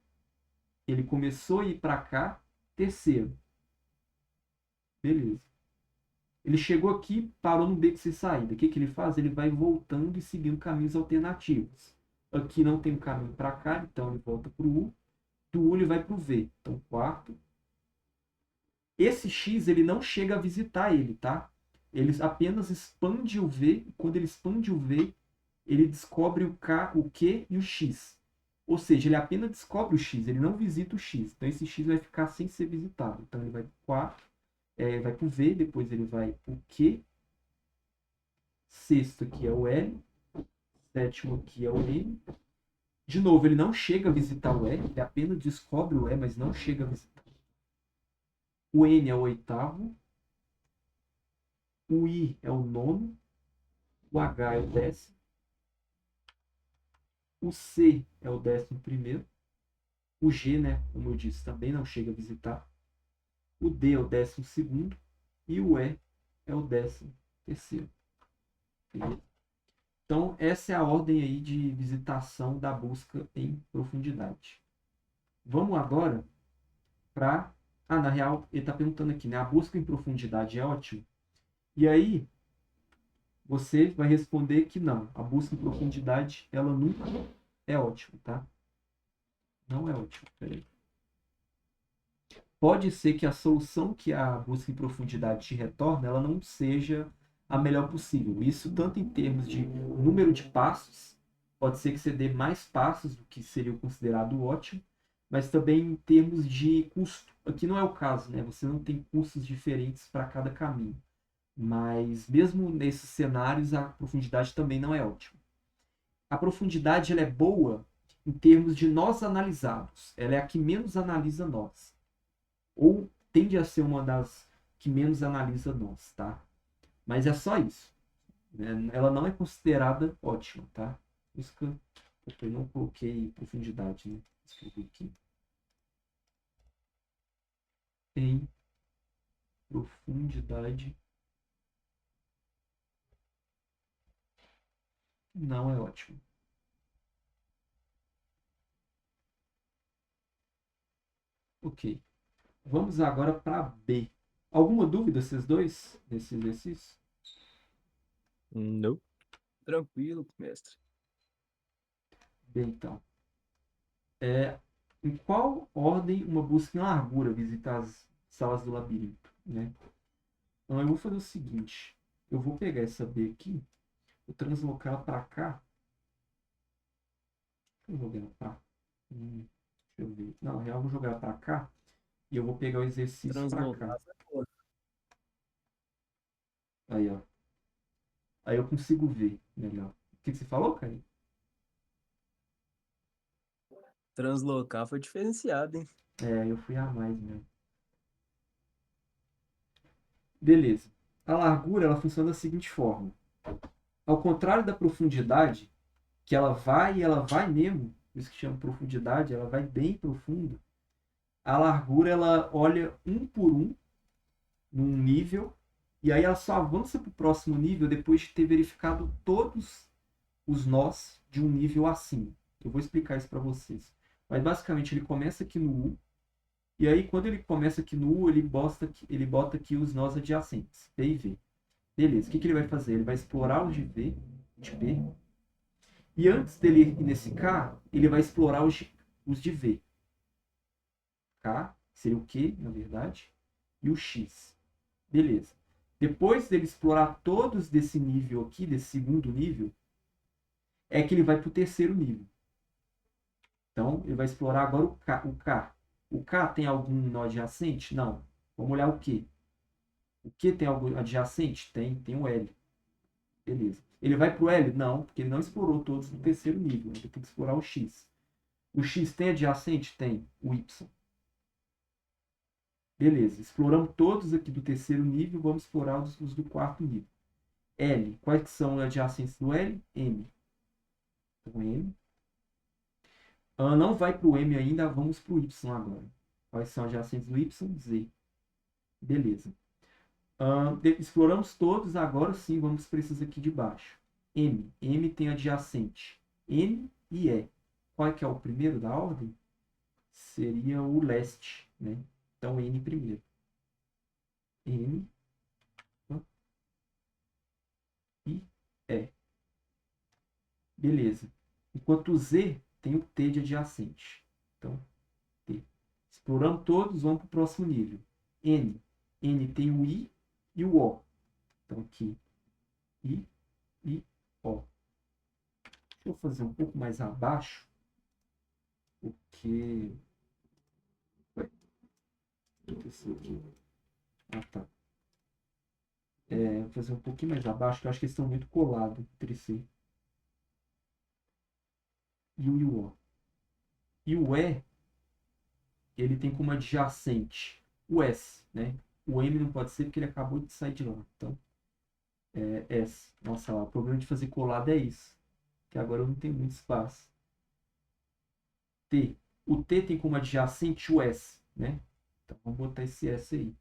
ele começou a ir para cá. Terceiro, beleza. Ele chegou aqui, parou no beco sem saída. O que ele faz? Ele vai voltando e seguindo caminhos alternativos. Aqui não tem um caminho para cá, então ele volta para o U. Do U ele vai para o V. Então, quarto. Esse X ele não chega a visitar ele, tá? Ele apenas expande o V. E quando ele expande o V, ele descobre o K, o Q e o X. Ou seja, ele apenas descobre o X, ele não visita o X. Então esse X vai ficar sem ser visitado. Então ele vai para o 4, vai para o V, depois ele vai para o Q. Sexto aqui é o L. Sétimo aqui é o M. De novo, ele não chega a visitar o E, ele apenas descobre o E, mas não chega a visitar. O N é o oitavo. O I é o nono. O H é o décimo. O C é o 11º. O G, né, como eu disse, também não chega a visitar. O D é o 12º. E o E é o 13º. Então, essa é a ordem aí de visitação da busca em profundidade. Vamos agora para... na real, ele está perguntando aqui, né? A busca em profundidade é ótimo? E aí, você vai responder que não. A busca em profundidade, ela nunca é ótima, tá? Não é ótima. Peraí. Pode ser que a solução que a busca em profundidade te retorna, ela não seja a melhor possível. Isso tanto em termos de número de passos, pode ser que você dê mais passos do que seria considerado ótimo, mas também em termos de custo. Aqui não é o caso, né? Você não tem custos diferentes para cada caminho. Mas mesmo nesses cenários, a profundidade também não é ótima. A profundidade ela é boa em termos de nós analisados. Ela é a que menos analisa nós. Ou tende a ser uma das que menos analisa nós, tá? Mas é só isso. Ela não é considerada ótima, tá? Isso que eu não coloquei profundidade, né? Escrevi aqui. Em profundidade não é ótimo. Ok. Vamos agora para B. Alguma dúvida, esses dois, desse exercício? Não. Tranquilo, mestre. Bem, então. Em qual ordem uma busca em largura visita as salas do labirinto, né? Então eu vou fazer o seguinte. Eu vou pegar essa B aqui, vou translocar ela para cá. Deixa eu jogar ela para deixa eu ver. Não, na real eu vou jogar ela para cá e eu vou pegar o exercício para cá. Translocar. Aí, ó. Aí eu consigo ver melhor. O que você falou, cara? Translocar foi diferenciado, hein? Eu fui a mais mesmo. Beleza. A largura ela funciona da seguinte forma. Ao contrário da profundidade, que ela vai mesmo, por isso que chama profundidade, ela vai bem profundo. A largura ela olha um por um num nível e aí ela só avança para o próximo nível depois de ter verificado todos os nós de um nível acima. Eu vou explicar isso para vocês. Mas basicamente ele começa aqui no U e aí quando ele começa aqui no U ele bota aqui os nós adjacentes, B e V. Beleza, o que ele vai fazer? Ele vai explorar os de V, de B, e antes dele ir nesse K, ele vai explorar os de V. K seria o Q, na verdade, e o X. Beleza. Depois dele explorar todos desse nível aqui, desse segundo nível, é que ele vai para o terceiro nível. Então, ele vai explorar agora o K. O K tem algum nó adjacente? Não. Vamos olhar o Q. O Q tem algo adjacente? Tem o L. Beleza. Ele vai para o L? Não, porque ele não explorou todos no terceiro nível. Ele tem que explorar o X. O X tem adjacente? Tem. O Y. Beleza. Exploramos todos aqui do terceiro nível. Vamos explorar os do quarto nível. L. Quais são os adjacentes do L? M. Então, M. Não vai para o M ainda. Vamos para o Y agora. Quais são os adjacentes do Y? Z. Beleza. Exploramos todos. Agora sim, vamos para esses aqui de baixo. M. M tem adjacente N e E. Qual é que é o primeiro da ordem? Seria o leste, né? Então, N primeiro. N e E. Beleza. Enquanto o Z tem o T de adjacente. Então, T. Exploramos todos, vamos para o próximo nível. N. N tem o I e o O. Então, aqui, I e O. Deixa eu fazer um pouco mais abaixo, porque... Ué, o que aconteceu aqui? Ah, tá. Vou fazer um pouquinho mais abaixo, que eu acho que eles estão muito colados entre si. E o O. E o E, ele tem como adjacente o S, né? O M não pode ser porque ele acabou de sair de lá. Então, S. Nossa, lá, o problema de fazer colado é isso. Que agora eu não tenho muito espaço. T. O T tem como adjacente o S, né? Então, vamos botar esse S aí.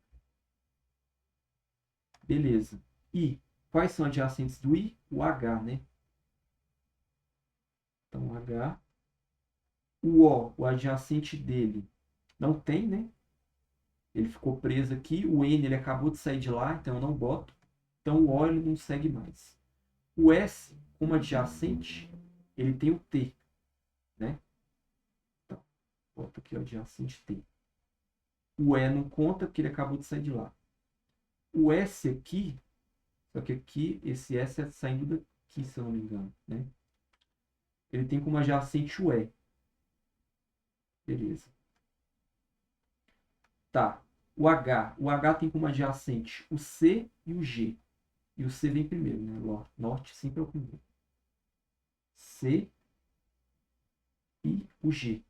Beleza. I. Quais são adjacentes do I? O H, né? Então, H. O adjacente dele, não tem, né? Ele ficou preso aqui. O N, ele acabou de sair de lá, então eu não boto. Então, o O, ele não segue mais. O S, como adjacente, ele tem o T, né? Então, bota aqui o adjacente T. O E não conta porque ele acabou de sair de lá. O S aqui, só que aqui, esse S é saindo daqui, se eu não me engano, né? Ele tem como adjacente o E. Beleza. Tá. O H. O H tem como adjacente o C e o G. E o C vem primeiro, né? Norte sempre é o primeiro. C e o G.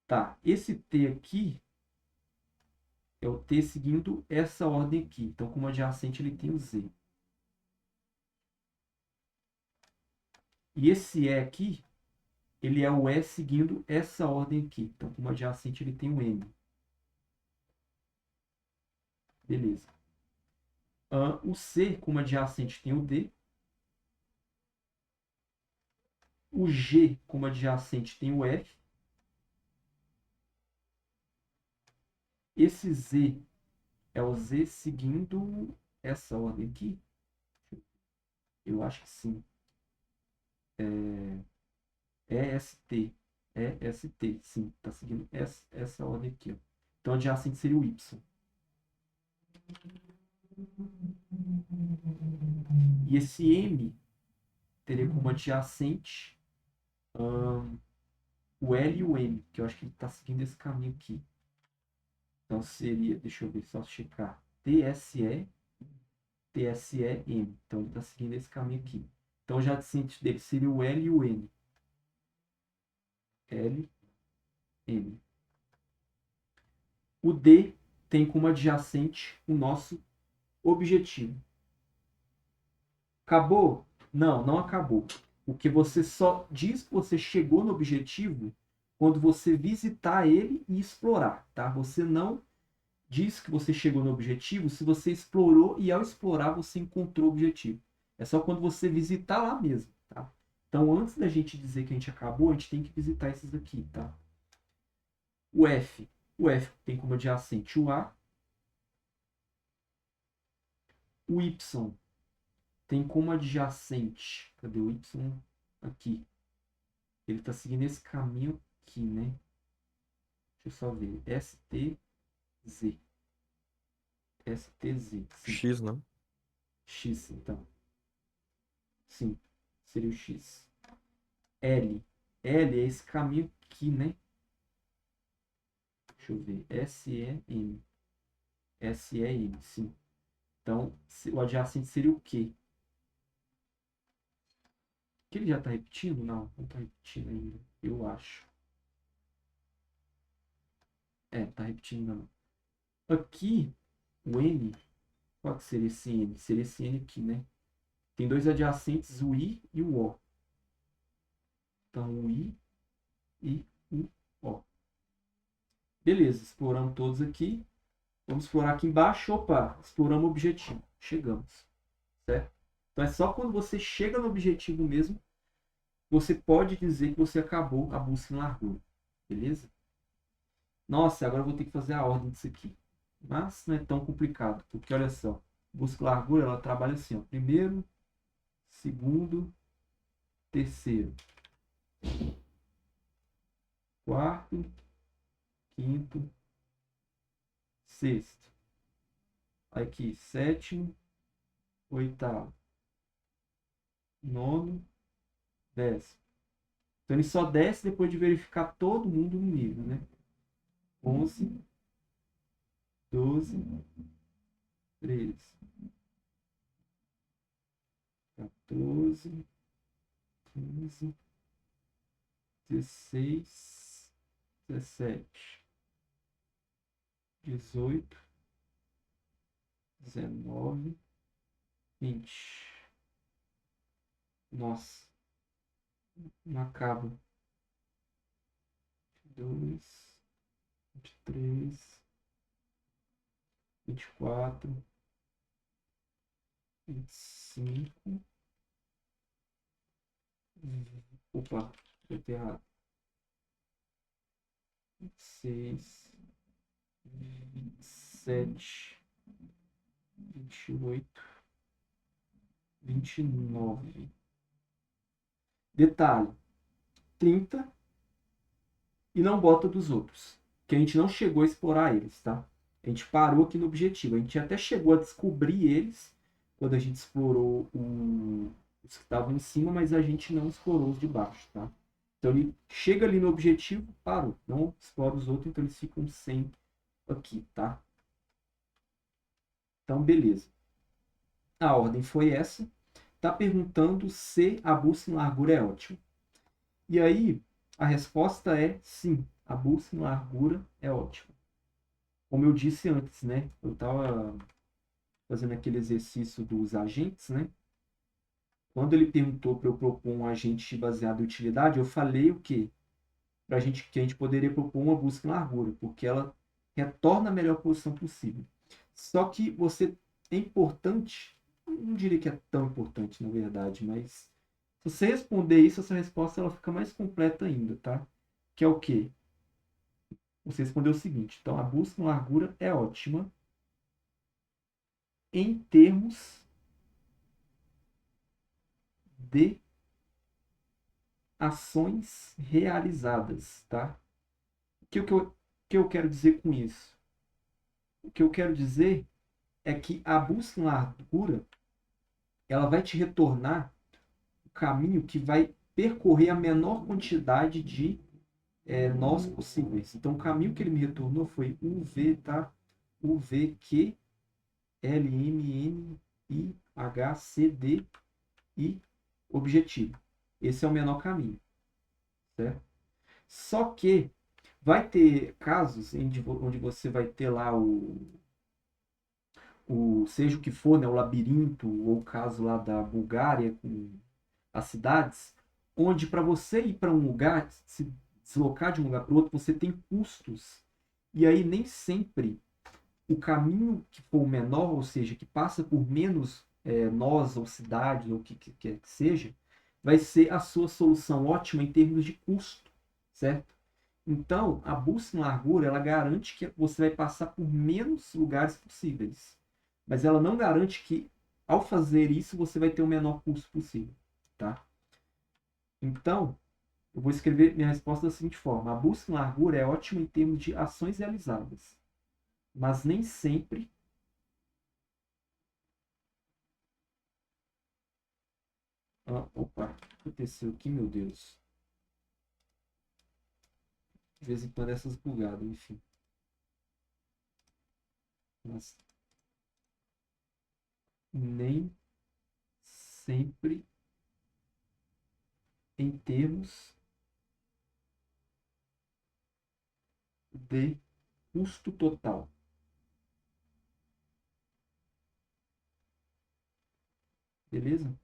Tá. Esse T aqui é o T seguindo essa ordem aqui. Então, como adjacente, ele tem o Z. E esse E aqui, ele é o E seguindo essa ordem aqui. Então, como adjacente, ele tem o M. Beleza. O C, como adjacente, tem o D. O G, como adjacente, tem o F. Esse Z é o Z seguindo essa ordem aqui. Eu acho que sim. EST. EST, sim. Está seguindo essa ordem aqui. Ó. Então, adjacente seria o Y. E esse M teria como adjacente o L e o M, que eu acho que ele está seguindo esse caminho aqui. Então seria, deixa eu ver, só checar. TSE, M. Então ele está seguindo esse caminho aqui. Então o adjacente dele seria o L e o N. L, M. O D tem como adjacente o nosso objetivo. Acabou? Não, não acabou. Porque você só diz que você chegou no objetivo quando você visitar ele e explorar, tá? Você não diz que você chegou no objetivo se você explorou e ao explorar você encontrou o objetivo. É só quando você visitar lá mesmo, tá? Então, antes da gente dizer que a gente acabou, a gente tem que visitar esses aqui, tá? O F tem como adjacente o A. O Y tem como adjacente, cadê o Y? Aqui. Ele está seguindo esse caminho aqui, né? Deixa eu só ver. STZ. STZ. Sim. X, não? X, então. Sim, seria o X. L. L é esse caminho aqui, né? Deixa eu ver. SEM. SEM, sim. Então, o adjacente seria o quê? Que ele já está repetindo? Não, não está repetindo ainda. Eu acho. Tá repetindo não. Aqui, o N, qual que seria esse N? Seria esse N aqui, né? Tem dois adjacentes, o I e o O. Então, o I e o O. Beleza, exploramos todos aqui. Vamos explorar aqui embaixo. Opa, exploramos o objetivo. Chegamos. Certo? Então, é só quando você chega no objetivo mesmo, você pode dizer que você acabou a busca em largura. Beleza? Nossa, agora eu vou ter que fazer a ordem disso aqui. Mas não é tão complicado, porque olha só, busca e largura, ela trabalha assim, ó, primeiro, segundo, terceiro, quarto, quinto, sexto, aqui, sétimo, oitavo, nono, décimo. Então ele só desce depois de verificar todo mundo no nível, né? 11, 12, 13, 14, 15, 16, 17, 18, 19, 20. Nossa, não acaba. 22, 23, 24, 25. Opa, eu tenho errado. 26, 27, 28, 29. Detalhe: 30 e não bota dos outros, que a gente não chegou a explorar eles, tá? A gente parou aqui no objetivo. A gente até chegou a descobrir eles quando a gente explorou os que estavam em cima, mas a gente não explorou os de baixo, tá? Então ele chega ali no objetivo, parou. Não explora os outros, então eles ficam sem aqui, tá? Então, beleza. A ordem foi essa. Tá perguntando se a busca em largura é ótima. E aí, a resposta é sim. A busca em largura é ótima. como eu disse antes, né? Eu estava fazendo aquele exercício dos agentes, né? Quando ele perguntou para eu propor um agente baseado em utilidade, eu falei o quê? Pra gente, que a gente poderia propor uma busca em largura, porque ela retorna a melhor posição possível. Só que é importante, não diria que é tão importante, na verdade, mas se você responder isso, essa resposta ela fica mais completa ainda, tá? Que é o quê? Você respondeu o seguinte, então a busca em largura é ótima em termos de ações realizadas, tá? O que eu quero dizer com isso? O que eu quero dizer é que a busca em largura ela vai te retornar o caminho que vai percorrer a menor quantidade de nós possíveis. Então, o caminho que ele me retornou foi UV, tá? UV, Q, L, M, N, I, H, C, D, I, objetivo. Esse é o menor caminho, certo? Só que vai ter casos onde você vai ter lá seja o que for, né, o labirinto, ou o caso lá da Bulgária com as cidades, onde para você ir para um lugar, se deslocar de um lugar para o outro, você tem custos. E aí nem sempre o caminho que for o menor, ou seja, que passa por menos nós ou cidades ou o que quer que seja, vai ser a sua solução ótima em termos de custo, certo? Então, a busca em largura, ela garante que você vai passar por menos lugares possíveis. Mas ela não garante que, ao fazer isso, você vai ter o menor custo possível, tá? Então, eu vou escrever minha resposta da seguinte forma: a busca em largura é ótima em termos de ações realizadas, mas nem sempre. Opa, o que aconteceu aqui, meu Deus? De vez em quando essas bugadas, enfim. Mas nem sempre em termos de custo total. Beleza?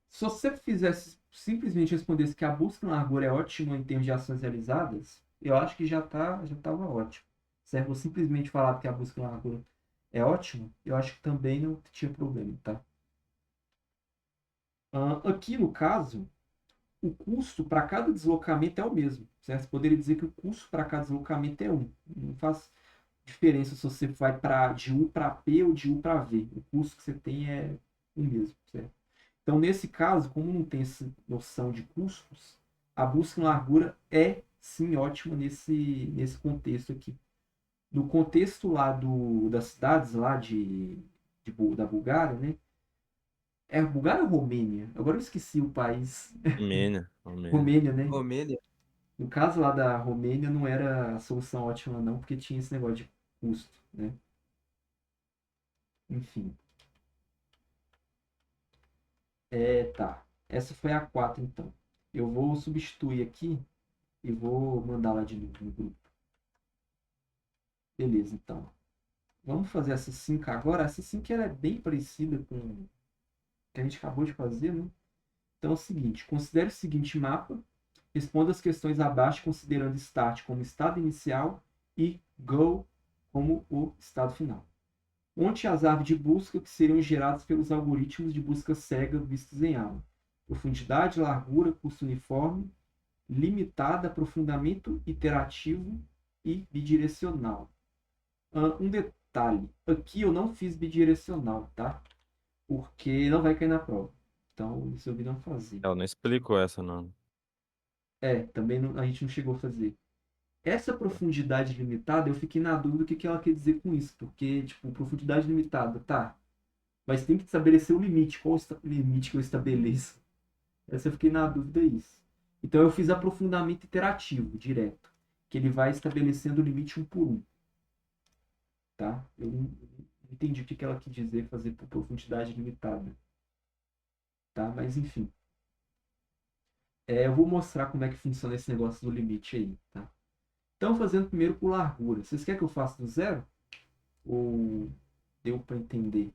Se você fizesse simplesmente respondesse que a busca em largura é ótima em termos de ações realizadas, eu acho que já estava ótimo. Se eu simplesmente falar que a busca em largura é ótima, eu acho que também não tinha problema, tá? Aqui no caso, o custo para cada deslocamento é o mesmo, certo? Você poderia dizer que o custo para cada deslocamento é um. Não faz diferença se você vai de U para P ou de U para V. O custo que você tem é o mesmo, certo? Então, nesse caso, como não tem essa noção de custos, a busca em largura é sim ótima nesse contexto aqui. No contexto lá das cidades lá da Bulgária, né? É Bulgária ou Romênia? Agora eu esqueci o país. Romênia, Romênia. Romênia, né? Romênia. No caso lá da Romênia não era a solução ótima não, porque tinha esse negócio de custo, né? Enfim. Tá. Essa foi a 4 então. Eu vou substituir aqui e vou mandar lá de novo no grupo. Beleza, então. Vamos fazer essa 5 agora. Essa 5 ela é bem parecida com o que a gente acabou de fazer, né? Então é o seguinte, considere o seguinte mapa, responda as questões abaixo considerando start como estado inicial e go como o estado final. Monte as árvores de busca que seriam geradas pelos algoritmos de busca cega vistos em aula. Profundidade, largura, custo uniforme, limitada, aprofundamento iterativo e bidirecional. Um detalhe, aqui eu não fiz bidirecional, tá? Porque não vai cair na prova. Então, resolvi não fazer. Ela não explicou essa, não. Também a gente não chegou a fazer. Essa profundidade limitada, eu fiquei na dúvida do que ela quer dizer com isso. Porque, tipo, profundidade limitada, tá. Mas tem que estabelecer o limite. Qual o limite que eu estabeleço? Essa eu fiquei na dúvida isso. Então eu fiz aprofundamento iterativo, direto. Que ele vai estabelecendo o limite um por um. Tá? Eu não entendi o que ela quis dizer fazer por profundidade limitada. Tá? Mas enfim. Eu vou mostrar como é que funciona esse negócio do limite aí. Tá? Estamos fazendo primeiro por largura. Vocês querem que eu faça do zero? Ou deu para entender?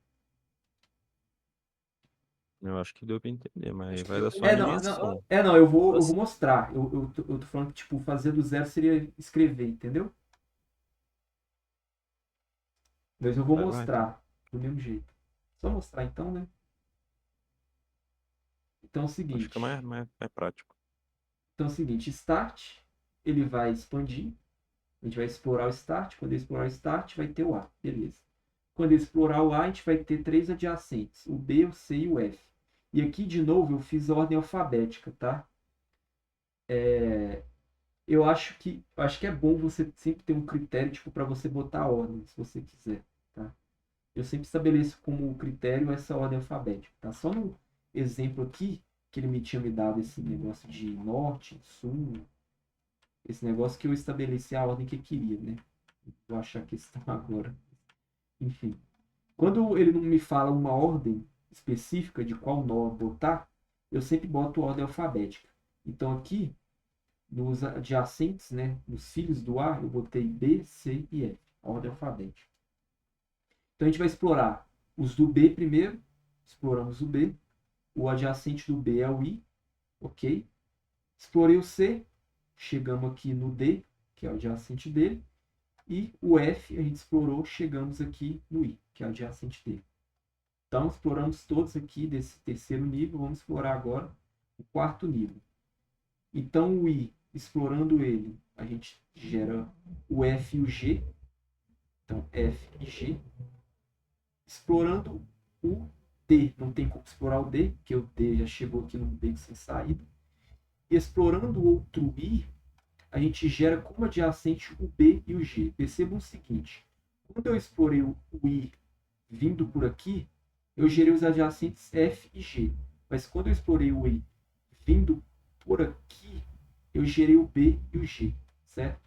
Eu acho que deu pra entender, mas vai dar só É, a não, animação. eu Tipo vou assim, mostrar. Eu tô falando que, tipo, fazer do zero seria escrever, entendeu? Mas eu vou Vai. mostrar do mesmo jeito. Só mostrar então, né? Então é o Acho que é seguinte. mais prático. Então é o seguinte, start, ele vai expandir. A gente vai explorar o start. Quando ele explorar o start, vai ter o A. Beleza. Quando ele explorar o A, a gente vai ter 3 adjacentes. O B, o C e o F. E aqui, de novo, eu fiz a ordem alfabética, tá? Eu acho que é bom você sempre ter um critério, tipo, para você botar a ordem, se você quiser, tá? Eu sempre estabeleço como critério essa ordem alfabética, tá? Só no exemplo aqui, que ele me tinha me dado esse negócio de norte, sul, esse negócio que eu estabeleci a ordem que eu queria, né? Vou achar a questão agora. Enfim. Quando ele não me fala uma ordem específica de qual nó botar, eu sempre boto ordem alfabética. Então aqui, nos adjacentes, né, nos filhos do A, eu botei B, C e F, a ordem alfabética. Então a gente vai explorar os do B primeiro, exploramos o B, o adjacente do B é o I, ok? Explorei o C, chegamos aqui no D, que é o adjacente dele, e o F a gente explorou, chegamos aqui no I, que é o adjacente dele. Então exploramos todos aqui desse terceiro nível, vamos explorar agora o quarto nível. Então o I, explorando ele, a gente gera o F e o G. Então F e G. Explorando o D, não tem como explorar o D, porque o D já chegou aqui no beco sem saída. E explorando outro I, a gente gera como adjacente o B e o G. Percebam o seguinte, quando eu explorei o I vindo por aqui, eu gerei os adjacentes F e G. Mas quando eu explorei o I vindo por aqui, eu gerei o B e o G, certo?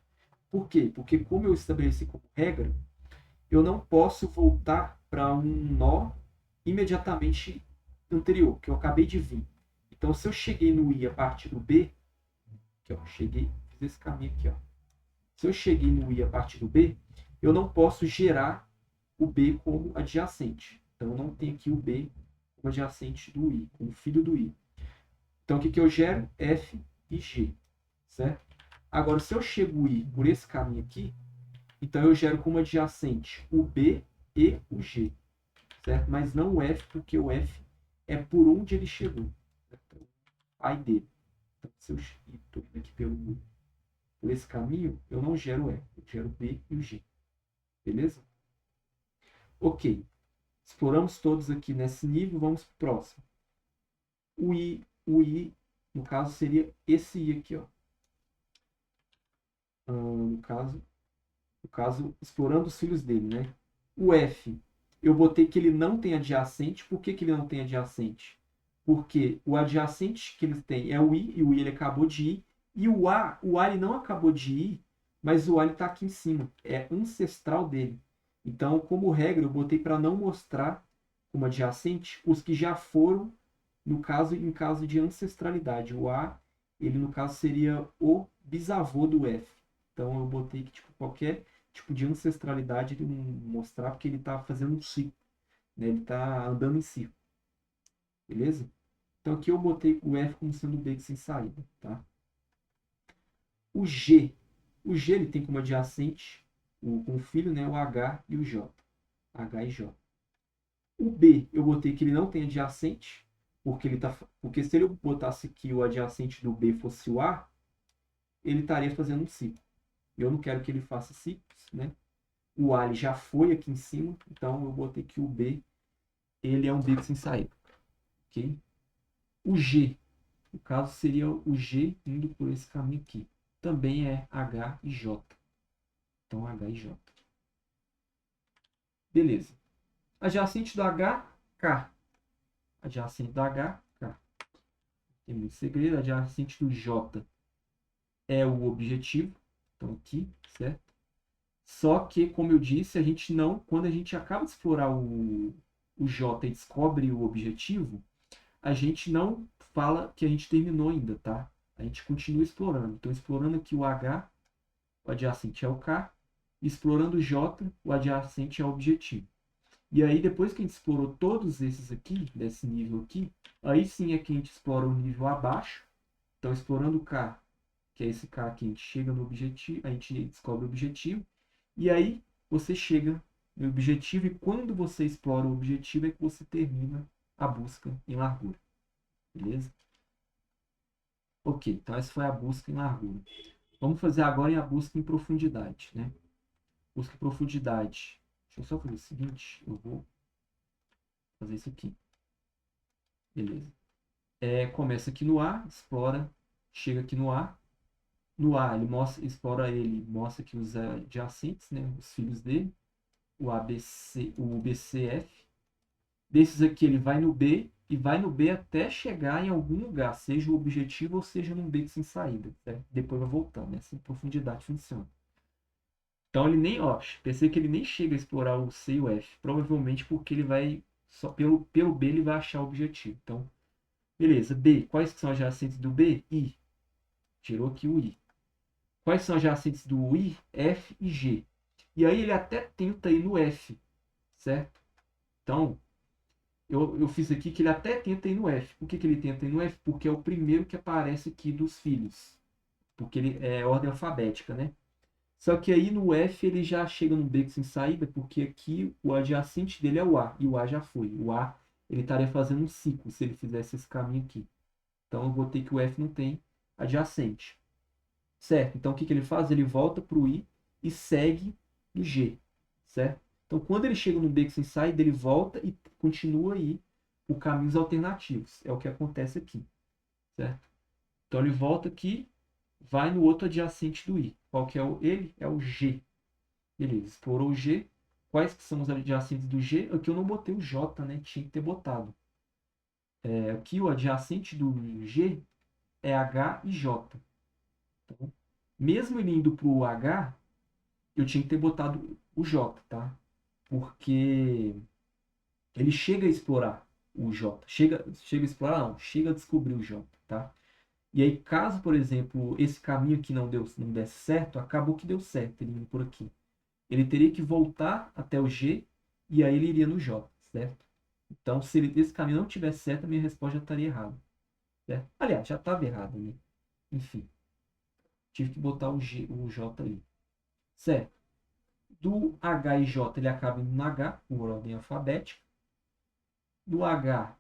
Por quê? Porque como eu estabeleci como regra, eu não posso voltar para um nó imediatamente anterior, que eu acabei de vir. Então, se eu cheguei no I a partir do B, aqui, ó, fiz esse caminho aqui, ó. Se eu cheguei no I a partir do B, eu não posso gerar o B como adjacente. Então, eu não tenho aqui o B como adjacente do I, como filho do I. Então, o que eu gero? F e G, certo? Agora, se eu chego o I por esse caminho aqui, então eu gero como adjacente o B e o G, certo? Mas não o F, porque o F é por onde ele chegou. Então, pai dele. Então, se eu estou aqui por esse caminho, eu não gero o F, eu gero o B e o G. Beleza? Ok. Exploramos todos aqui nesse nível, vamos para o próximo. O I, no caso, seria esse I aqui, ó. No caso, explorando os filhos dele, né? O F, eu botei que ele não tem adjacente. Por que ele não tem adjacente? Porque o adjacente que ele tem é o I, e o I ele acabou de ir. E o A ele não acabou de ir, mas o A está aqui em cima. É ancestral dele. Então, como regra, eu botei para não mostrar como adjacente os que já foram, no caso, em caso de ancestralidade. O A, ele no caso seria o bisavô do F. Então, eu botei que tipo, qualquer tipo de ancestralidade ele não mostrar, porque ele está fazendo um ciclo, né? Ele está andando em círculo. Beleza? Então aqui eu botei o F como sendo o beco sem saída, tá? O G ele tem como adjacente com o filho, né, o H e o J. H e J. O B eu botei que ele não tem adjacente, porque se ele botasse que o adjacente do B fosse o A, ele estaria fazendo um ciclo. Eu não quero que ele faça ciclos, né? O A ele já foi aqui em cima, então eu botei que o B ele é um beco sem saída, ok? O G, no caso, seria o G indo por esse caminho aqui. Também é H e J. Então, H e J. Beleza. Adjacente do H, K. Adjacente do H, K. Tem muito segredo. Adjacente do J é o objetivo. Então, aqui, certo? Só que, como eu disse, a gente não... Quando a gente acaba de explorar o J e descobre o objetivo, a gente não fala que a gente terminou ainda, tá? A gente continua explorando. Então, explorando aqui o H, o adjacente é o K. Explorando o J, o adjacente é o objetivo. E aí, depois que a gente explorou todos esses aqui, desse nível aqui, aí sim é que a gente explora o nível abaixo. Então, explorando o K, que é esse K aqui, a gente chega no objetivo, a gente descobre o objetivo. E aí, você chega no objetivo, e quando você explora o objetivo, é que você termina a busca em largura. Beleza? Ok, então essa foi a busca em largura. Vamos fazer agora a busca em profundidade, né? Busca em profundidade. Deixa eu só fazer o seguinte, eu vou fazer isso aqui. Beleza. Começa aqui no A, explora, chega aqui no A. No A, ele explora ele, mostra aqui os adjacentes, né? Os filhos dele. O ABC, o BCF. Desses aqui, ele vai no B e vai no B até chegar em algum lugar, seja o objetivo ou seja num beco sem saída. Certo? Depois vai voltando, né? Assim, profundidade funciona. Então ele nem, ó, pensei que ele nem chega a explorar o C e o F, provavelmente porque ele vai, só pelo B ele vai achar o objetivo. Então, beleza, B, quais são as adjacentes do B? I, tirou aqui o I. Quais são as adjacentes do I? F e G. E aí ele até tenta ir no F, certo? Então, eu fiz aqui que ele até tenta ir no F. Por que ele tenta ir no F? Porque é o primeiro que aparece aqui dos filhos. Porque ele é ordem alfabética, né? Só que aí no F ele já chega no beco sem saída, porque aqui o adjacente dele é o A, e o A já foi. O A ele estaria fazendo um ciclo se ele fizesse esse caminho aqui. Então eu botei que o F não tem adjacente. Certo? Então o que ele faz? Ele volta para o I e segue no G. Certo? Então quando ele chega no beco sem saída, ele volta e continua aí por caminhos alternativos. É o que acontece aqui. Certo? Então ele volta aqui, vai no outro adjacente do I. Qual que é ele? É o G. Beleza, explorou o G. Quais que são os adjacentes do G? Aqui eu não botei o J, né? Tinha que ter botado. Aqui o adjacente do G é H e J. Então, mesmo ele indo para o H, eu tinha que ter botado o J, tá? Porque ele chega a explorar o J. Chega a explorar, não. Chega a descobrir o J, tá? E aí, caso, por exemplo, esse caminho aqui não desse certo, acabou que deu certo ele indo por aqui. Ele teria que voltar até o G e aí ele iria no J, certo? Então, se esse caminho não tivesse certo, a minha resposta já estaria errada. Certo? Aliás, já estava errada, né? Enfim, tive que botar o J ali. Certo? Do H e J, ele acaba indo no H, por ordem alfabética. Do H,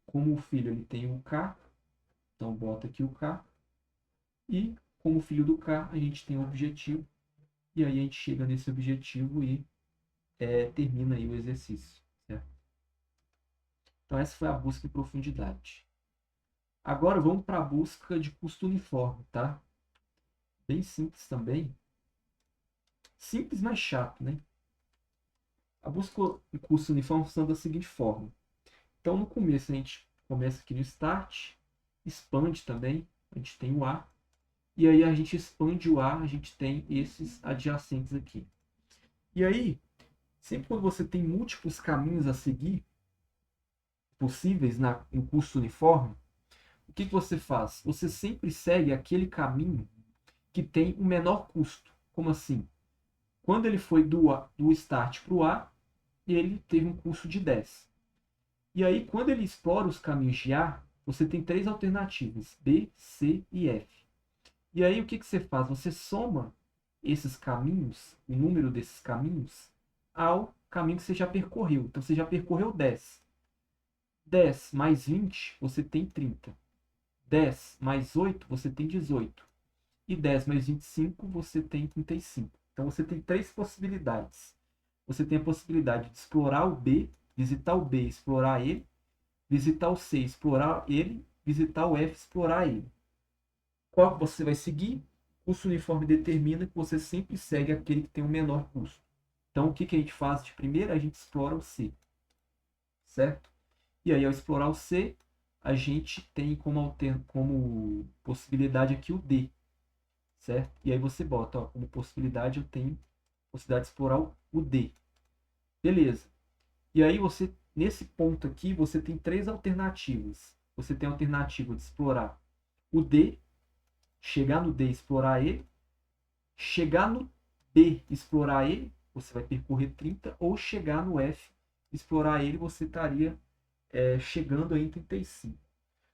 como o filho ele tem o K, então bota aqui o K. E como filho do K, a gente tem o objetivo. E aí a gente chega nesse objetivo e termina aí o exercício. Certo? Então essa foi a busca em profundidade. Agora vamos para a busca de custo uniforme, tá? Bem simples também. Simples, mas chato, né? A busca em custo uniforme funciona da seguinte forma. Então no começo a gente começa aqui no start, expande também, a gente tem o A. E aí a gente expande o A, a gente tem esses adjacentes aqui. E aí, sempre quando você tem múltiplos caminhos a seguir, possíveis no curso uniforme, o que você faz? Você sempre segue aquele caminho que tem o menor custo. Como assim? Quando ele foi do start para o A, ele teve um custo de 10. E aí, quando ele explora os caminhos de A, você tem 3 alternativas, B, C e F. E aí, o que você faz? Você soma esses caminhos, o número desses caminhos, ao caminho que você já percorreu. Então, você já percorreu 10. 10 mais 20, você tem 30. 10 mais 8, você tem 18. E 10 mais 25, você tem 35. Então, você tem 3 possibilidades. Você tem a possibilidade de explorar o B, visitar o B, explorar ele, visitar o C, explorar ele, visitar o F, explorar ele. Qual que você vai seguir? O curso uniforme determina que você sempre segue aquele que tem o menor custo. Então, o que a gente faz de primeira? A gente explora o C, certo? E aí, ao explorar o C, a gente tem como possibilidade aqui o D, certo? E aí você bota, ó, como possibilidade eu tenho possibilidade de explorar o D. Beleza. E aí você, nesse ponto aqui, você tem 3 alternativas. Você tem a alternativa de explorar o D, chegar no D e explorar ele, chegar no B, explorar ele, você vai percorrer 30, ou chegar no F, explorar ele, você estaria chegando aí em 35.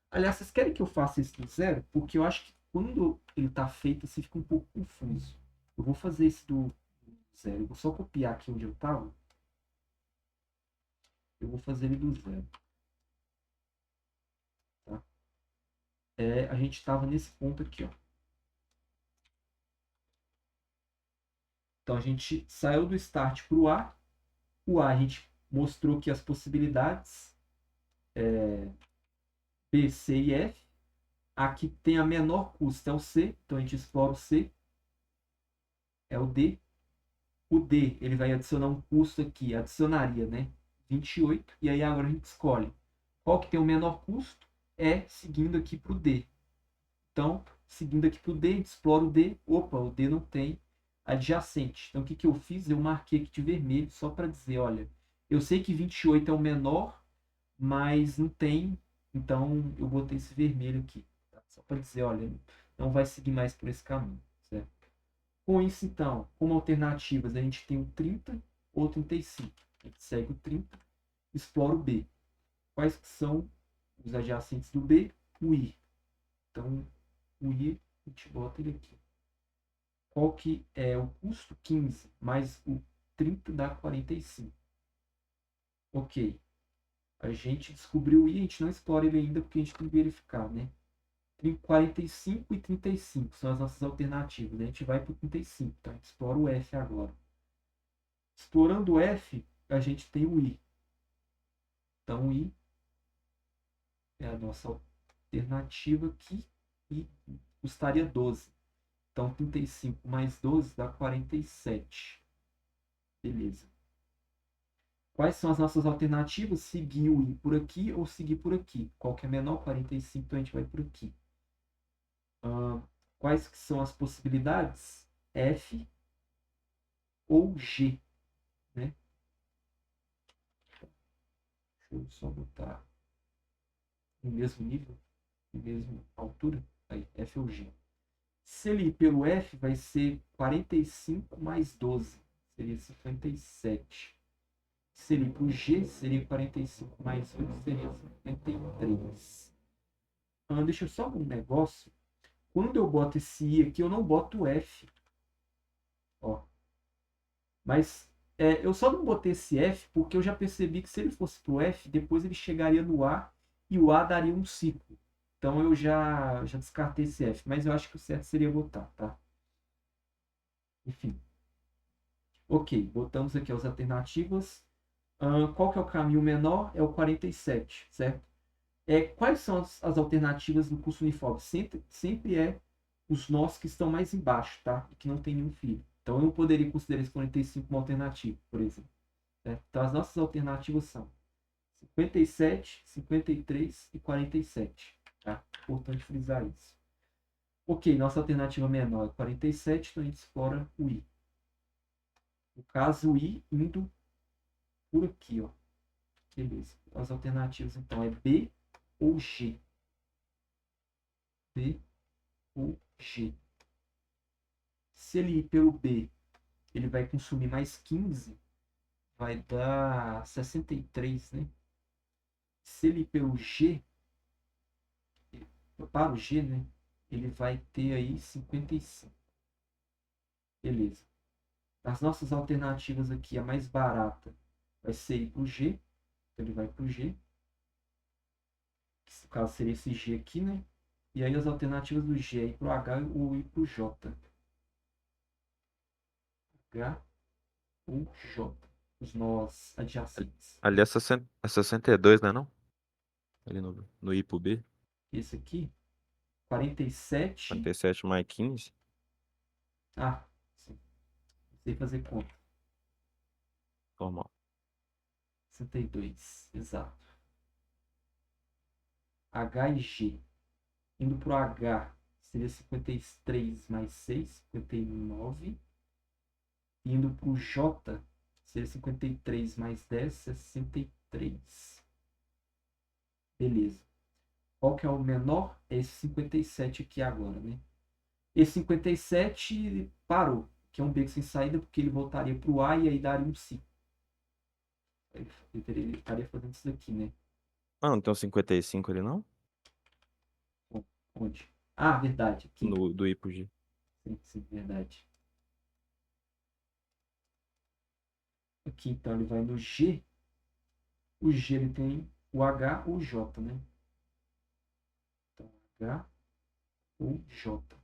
Aliás, vocês querem que eu faça isso do zero? Porque eu acho que quando ele está feito, assim, fica um pouco confuso. Eu vou fazer esse do zero. Eu vou só copiar aqui onde eu estava. Eu vou fazer ele do zero. Tá? A gente estava nesse ponto aqui, ó. Então a gente saiu do start para o A. O A a gente mostrou aqui as possibilidades. B, C e F. Aqui tem a menor custo, é o C. Então a gente explora o C. É o D. O D, ele vai adicionar um custo aqui. Adicionaria, né? 28. E aí agora a gente escolhe. Qual que tem o menor custo? É seguindo aqui para o D. Então, seguindo aqui para o D, a gente explora o D. Opa, o D não tem adjacente. Então, o que, que eu fiz? Eu marquei aqui de vermelho só para dizer, olha, eu sei que 28 é o menor, mas não tem. Então, eu botei esse vermelho aqui. Tá? Só para dizer, olha, não vai seguir mais por esse caminho. Certo? Com isso, então, como alternativas, a gente tem o 30 ou 35. A gente segue o 30, explora o B. Quais que são os adjacentes do B? O I. Então, o I, a gente bota ele aqui. Qual que é o custo? 15, mais o 30 dá 45. Ok. A gente descobriu o I, a gente não explora ele ainda porque a gente tem que verificar, né? 45 e 35 são as nossas alternativas. A gente vai para o 35, então a gente explora o F agora. Explorando o F, a gente tem o I. Então, o I é a nossa alternativa aqui e custaria 12. Então, 35 mais 12 dá 47. Beleza. Quais são as nossas alternativas? Seguir o I por aqui ou seguir por aqui. Qual que é menor? 45, então a gente vai por aqui. Quais que são as possibilidades? F ou G. Né? Deixa eu só botar no mesmo nível, na mesma altura. Aí, F ou G. Se ele ir pelo F, vai ser 45 mais 12. Seria 57. Se ele ir para o G, seria 45 mais 8, seria 53. Deixa eu só um negócio. Quando eu boto esse I aqui, eu não boto o F. Ó. Mas eu só não botei esse F porque eu já percebi que se ele fosse para o F, depois ele chegaria no A e o A daria um ciclo. Então eu já descartei esse F. Mas eu acho que o certo seria botar, tá? Enfim. Ok, botamos aqui as alternativas. Qual que é o caminho menor? É o 47, certo? Quais são as alternativas do curso uniforme? Sempre é os nós que estão mais embaixo, tá? E que não tem nenhum fio. Então eu não poderia considerar esse 45 uma alternativa, por exemplo. Certo? Então as nossas alternativas são 57, 53 e 47. Tá? Importante frisar isso. Ok, nossa alternativa menor é 47, então a gente explora o I. No caso, o I indo por aqui, ó. Beleza. As alternativas, então, é B ou G. B ou G. Se ele ir pelo B, ele vai consumir mais 15, vai dar 63, né? Se ele ir pelo G, para o G, né? Ele vai ter aí 55. Beleza. As nossas alternativas aqui, a mais barata vai ser ir para o G. Então ele vai para o G. No caso seria esse G aqui, né? E aí as alternativas do G é ir para o H ou ir para o J. H ou J. Os nós adjacentes. Ali é 62, né não? Ali no I pro B. Esse aqui, 47. 47 mais 15. Ah, sim. Não sei fazer conta. Normal. 62, exato. H e G. Indo para o H, seria 53 mais 6, 59. Indo para o J, seria 53 mais 10, 63. Beleza. Qual que é o menor? É esse 57 aqui agora, né? Esse 57 parou, que é um beco sem saída, porque ele voltaria para o A e aí daria um ciclo. Ele estaria fazendo isso daqui, né? Ah, não tem um 55 ali não? Onde? Ah, verdade. Aqui. Do I pro G. Sim, sim, verdade. Aqui, então, ele vai no G. O G ele tem o H ou o J, né? Então, H ou J.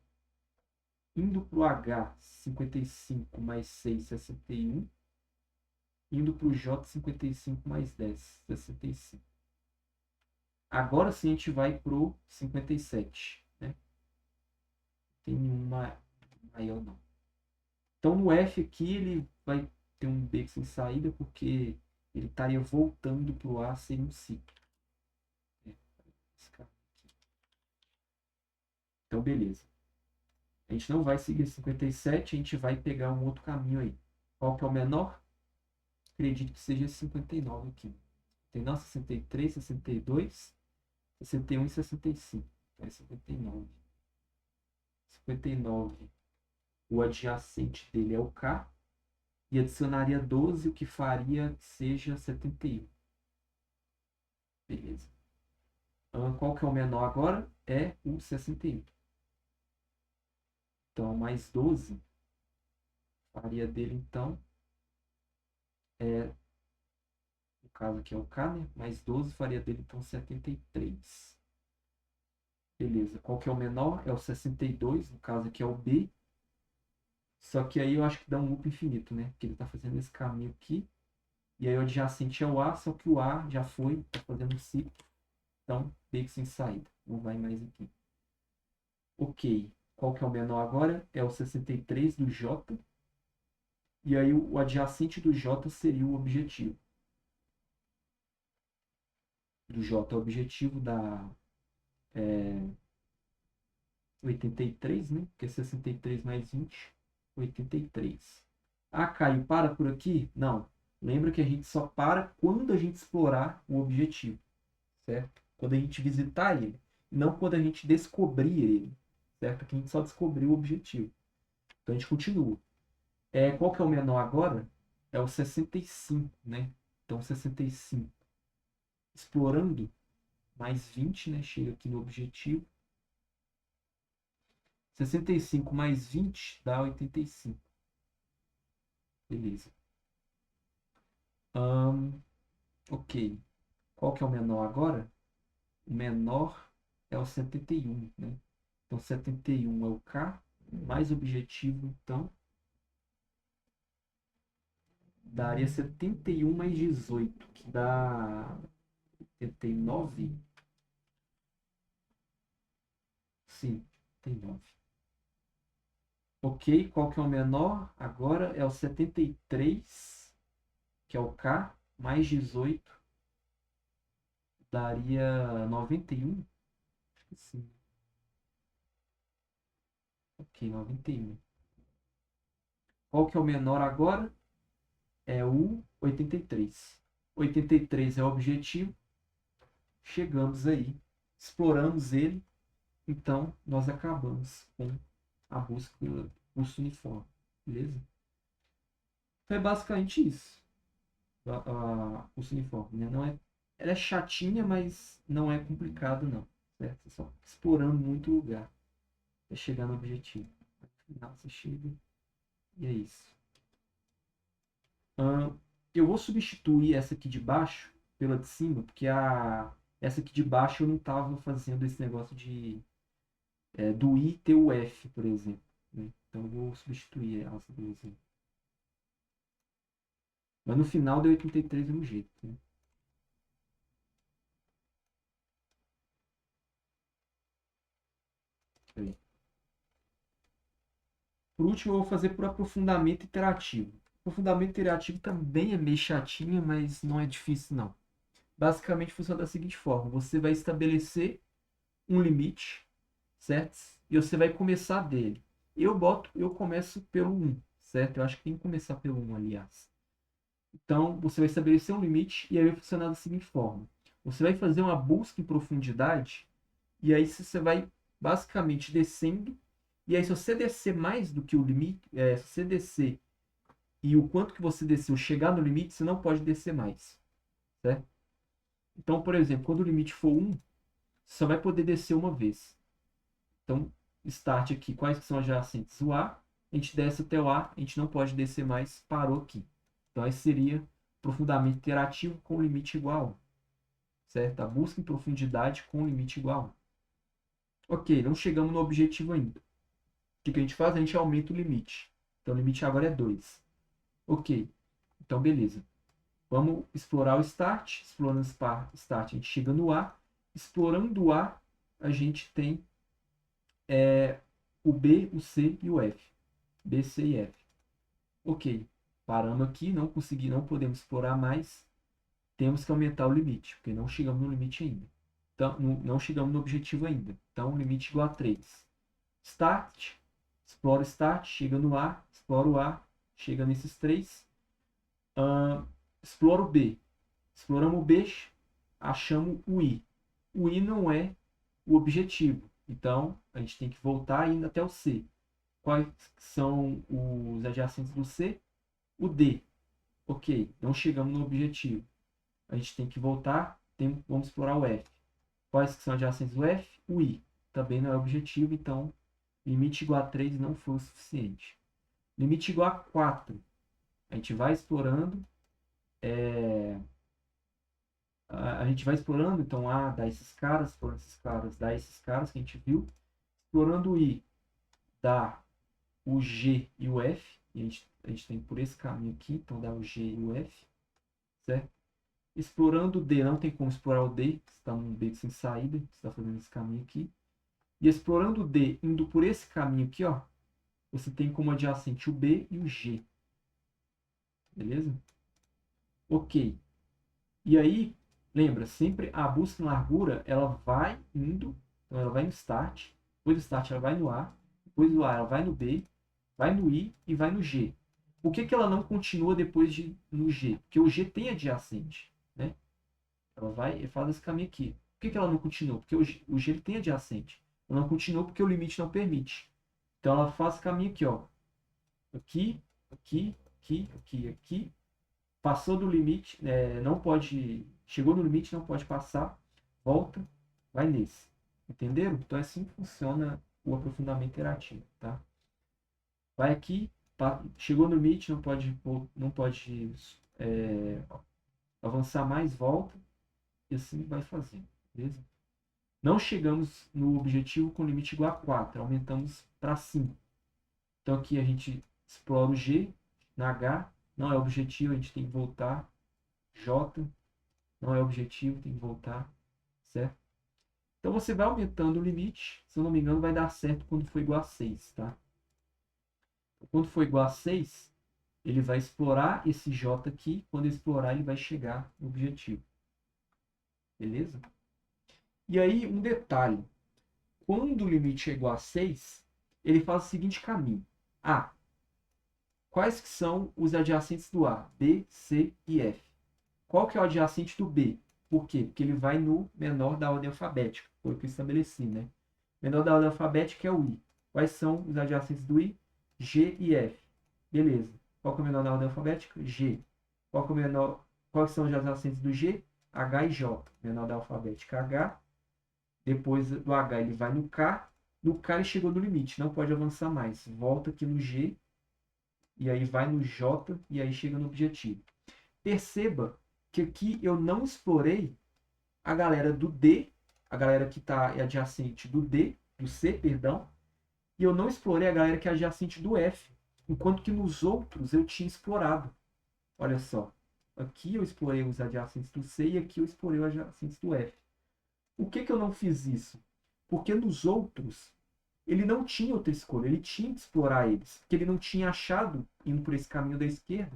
Indo para o H, 55 mais 6, 61. Indo para o J, 55 mais 10, 65. Agora sim a gente vai para o 57. Né? Tem nenhuma maior não. Então no F aqui ele vai ter um beco sem saída porque ele estaria voltando para o A sem um ciclo. Então beleza. A gente não vai seguir 57, a gente vai pegar um outro caminho aí. Qual que é o menor? Acredito que seja 59 aqui. Tem 63, 62, 61 e 65. Então é 59. 59. O adjacente dele é o K. E adicionaria 12, o que faria que seja 71. Beleza. Qual que é o menor agora? É o 61. Então, mais 12 faria dele, então, no caso aqui é o K, né? Mais 12 faria dele, então, 73. Beleza. Qual que é o menor? É o 62, no caso aqui é o B. Só que aí eu acho que dá um loop infinito, né? Porque ele está fazendo esse caminho aqui. E aí o adjacente é o A, só que o A já foi, está fazendo um ciclo. Então, beco sem saída. Não vai mais aqui. Ok. Qual que é o menor agora? É o 63 do J. E aí o adjacente do J seria o objetivo. Do J é o objetivo da 83, né? Porque é 63 mais 20, 83. Ah, Caio, para por aqui? Não. Lembra que a gente só para quando a gente explorar o objetivo, certo? Quando a gente visitar ele, não quando a gente descobrir ele, certo? Que a gente só descobriu o objetivo. Então a gente continua. Qual que é o menor agora? É o 65, né? Então 65. Explorando, mais 20, né? Chega aqui no objetivo. 65 mais 20 dá 85. Beleza. Ok. Qual que é o menor agora? O menor é o 71, né? Então 71 é o K, mais objetivo, então, daria 71 mais 18, que dá 89. Sim, 89. Ok, qual que é o menor? Agora é o 73, que é o K, mais 18, daria 91. Acho que sim. Ok, 91. Qual que é o menor agora? É o 83. 83 é o objetivo. Chegamos aí, exploramos ele, então nós acabamos com a busca pelo curso uniforme. Beleza? Então é basicamente isso. A curso uniforme, né? Não é, ela é chatinha, mas não é complicado não. Certo? É só explorando muito lugar até chegar no objetivo. No final você chega e é isso. Eu vou substituir essa aqui de baixo pela de cima, porque essa aqui de baixo eu não estava fazendo esse negócio do I ter o F, por exemplo. Né? Então eu vou substituir elas duas. Mas no final deu 83 do mesmo jeito. Né? Por último, eu vou fazer por aprofundamento interativo. Aprofundamento interativo também é meio chatinho, mas não é difícil não. Basicamente funciona da seguinte forma: você vai estabelecer um limite, certo? E você vai começar dele. Eu começo pelo 1, certo? Eu acho que tem que começar pelo 1, aliás. Então, você vai estabelecer um limite e aí vai funcionar da seguinte forma. Você vai fazer uma busca em profundidade e aí você vai basicamente descendo E aí, se você descer mais do que o limite, se você descer e o quanto que você desceu chegar no limite, você não pode descer mais, certo? Então, por exemplo, quando o limite for 1, você só vai poder descer uma vez. Então, start aqui, quais que são as adjacentes? O A, a gente desce até o A, a gente não pode descer mais, parou aqui. Então, esse seria aprofundamento iterativo com limite igual a 1, certo? A busca em profundidade com limite igual a 1. Ok, não chegamos no objetivo ainda. O que a gente faz? A gente aumenta o limite. Então, o limite agora é 2. Ok, então beleza. Vamos explorar o start. Explorando o start, a gente chega no A. Explorando o A, a gente tem o B, o C e o F. B, C e F. Ok, paramos aqui, não podemos explorar mais. Temos que aumentar o limite, porque não chegamos no limite ainda. Então, não chegamos no objetivo ainda. Então, o limite igual a 3. Start, explora o start, chega no A, explora o A, chega nesses 3. Explora o B. Exploramos o B, achamos o I. O I não é o objetivo. Então, a gente tem que voltar indo até o C. Quais são os adjacentes do C? O D. Ok, não chegamos no objetivo. A gente tem que voltar, vamos explorar o F. Quais são adjacentes do F? O I. Também não é objetivo, então limite igual a 3 não foi o suficiente. Limite igual a 4. A gente vai explorando. A gente vai explorando, então A dá esses caras, explorando esses caras, dá esses caras que a gente viu. Explorando o I, dá o G e o F. E a gente tem por esse caminho aqui, então dá o G e o F, certo? Explorando o D, não tem como explorar o D, você está num beco sem saída, você está fazendo esse caminho aqui. E explorando o D, indo por esse caminho aqui, ó, você tem como adjacente o B e o G. Beleza? Ok. E aí, lembra, sempre a busca em largura, ela vai indo, então ela vai no start, depois do start ela vai no A, depois do A ela vai no B, vai no I e vai no G. Por que ela não continua depois no G? Porque o G tem adjacente, né? Ela vai e faz esse caminho aqui. Por que ela não continua? Porque o G tem adjacente. Ela não continua porque o limite não permite. Então ela faz esse caminho aqui, ó. Aqui, aqui, aqui, aqui, aqui. Passou do limite, não pode. Chegou no limite, não pode passar. Volta, vai nesse. Entenderam? Então é assim que funciona o aprofundamento iterativo, tá? Vai aqui, chegou no limite, não pode avançar mais, volta. E assim vai fazendo, beleza? Não chegamos no objetivo com limite igual a 4, aumentamos para 5. Então aqui a gente explora o G, na H, não é objetivo, a gente tem que voltar. J, não é objetivo, tem que voltar, certo? Então você vai aumentando o limite, se eu não me engano vai dar certo quando for igual a 6, tá? Quando for igual a 6, ele vai explorar esse J aqui, quando explorar ele vai chegar no objetivo. Beleza? E aí, um detalhe. Quando o limite é igual a 6, ele faz o seguinte caminho. A. Quais que são os adjacentes do A? B, C e F. Qual que é o adjacente do B? Por quê? Porque ele vai no menor da ordem alfabética. Foi o que eu estabeleci, né? Menor da ordem alfabética é o I. Quais são os adjacentes do I? G e F. Beleza. Qual que é o menor da ordem alfabética? G. Qual que é o menor... Quais são os adjacentes do G? H e J. Menor da alfabética H. Depois do H ele vai no K. No K ele chegou no limite, não pode avançar mais. Volta aqui no G. E aí vai no J. E aí chega no objetivo. Perceba que aqui eu não explorei a galera do D. A galera que está adjacente do D. Do C, perdão. E eu não explorei a galera que é adjacente do F. Enquanto que nos outros eu tinha explorado. Olha só. Aqui eu explorei os adjacentes do C e aqui eu explorei os adjacentes do F. Por que eu não fiz isso? Porque nos outros, ele não tinha outra escolha, ele tinha que explorar eles, porque ele não tinha achado indo por esse caminho da esquerda.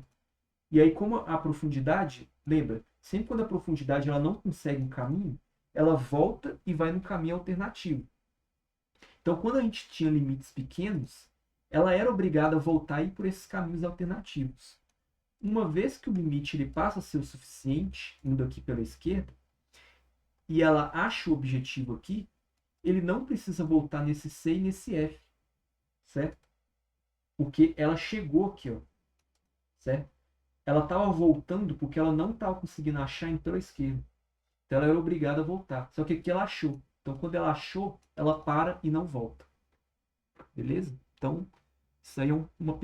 E aí, como a profundidade, lembra, sempre quando a profundidade ela não consegue um caminho, ela volta e vai no caminho alternativo. Então, quando a gente tinha limites pequenos, ela era obrigada a voltar e ir por esses caminhos alternativos. Uma vez que o limite ele passa a ser o suficiente, indo aqui pela esquerda, e ela acha o objetivo aqui, ele não precisa voltar nesse C e nesse F. certo? Porque ela chegou aqui, ó, certo? Ela estava voltando porque ela não estava conseguindo achar, entrou à esquerda. Então ela era obrigada a voltar. Só que aqui ela achou. Então quando ela achou, ela para e não volta. Beleza? Então, isso aí é uma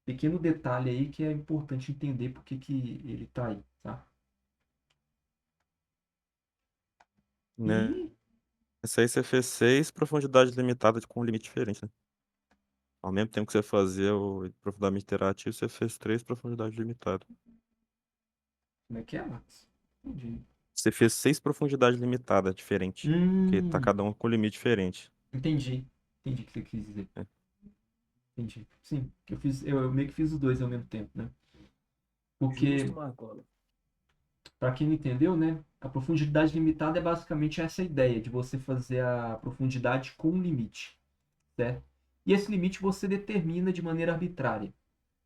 pequeno detalhe aí que é importante entender porque que ele tá aí, tá? Né? E Esse aí você fez 6 profundidades limitadas com um limite diferente, né? Ao mesmo tempo que você fazia o profundamente interativo, você fez 3 profundidades limitadas. como é que é, Max? Entendi. Você fez 6 profundidades limitadas diferentes. Porque tá Hum, cada um com um limite diferente. entendi. Entendi o que você quis dizer. Né? Entendi. Sim, eu meio que fiz os dois ao mesmo tempo, né? Justo, Porque, Marcola. para quem não entendeu, né? A profundidade limitada é basicamente essa ideia de você fazer a profundidade com um limite, certo? E esse limite você determina de maneira arbitrária,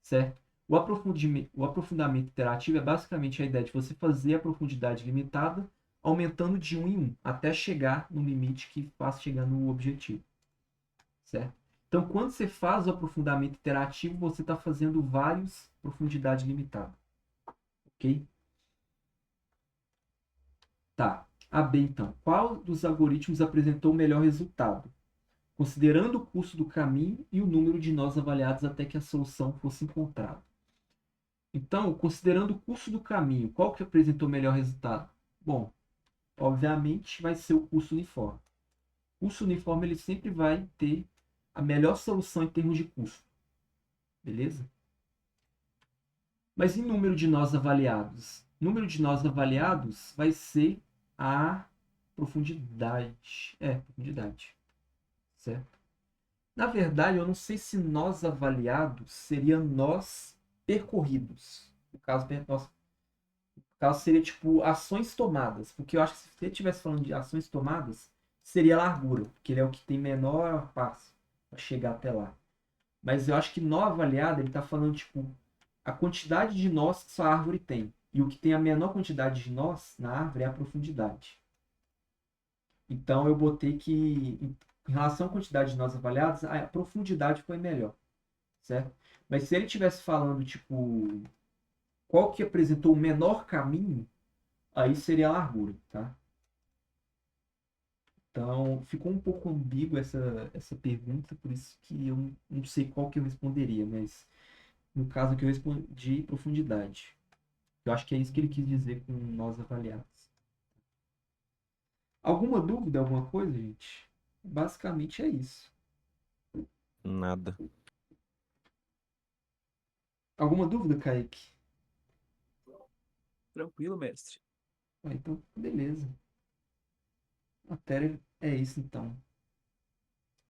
certo? O aprofundamento interativo é basicamente a ideia de você fazer a profundidade limitada aumentando de um em um, até chegar no limite que faz chegar no objetivo, certo? Então, quando você faz o aprofundamento interativo, você está fazendo vários profundidade limitada, ok? Tá. A B, então. Qual dos algoritmos apresentou o melhor resultado? Considerando o custo do caminho e o número de nós avaliados até que a solução fosse encontrada. Então, considerando o custo do caminho, qual que apresentou o melhor resultado? Bom, obviamente vai ser o custo uniforme. O custo uniforme ele sempre vai ter a melhor solução em termos de custo. Beleza? Mas em número de nós avaliados? Número de nós avaliados vai ser a profundidade. Profundidade. Certo? Na verdade, eu não sei se nós avaliados seria nós percorridos. No caso seria tipo ações tomadas. Porque eu acho que se você estivesse falando de ações tomadas, seria largura. Porque ele é o que tem menor passo para chegar até lá. Mas eu acho que nó avaliado, ele está falando tipo a quantidade de nós que sua árvore tem. E o que tem a menor quantidade de nós na árvore é a profundidade. Então eu botei que, em relação à quantidade de nós avaliados, a profundidade foi melhor, certo? Mas se ele estivesse falando, tipo, qual que apresentou o menor caminho, aí seria a largura, tá? Então ficou um pouco ambíguo essa pergunta, por isso que eu não sei qual que eu responderia, mas no caso aqui eu respondi profundidade. Eu acho que é isso que ele quis dizer com nós avaliados. Alguma dúvida, alguma coisa, gente? Basicamente é isso. Nada. Alguma dúvida, Kaique? Tranquilo, mestre. Então, beleza. A matéria é isso então.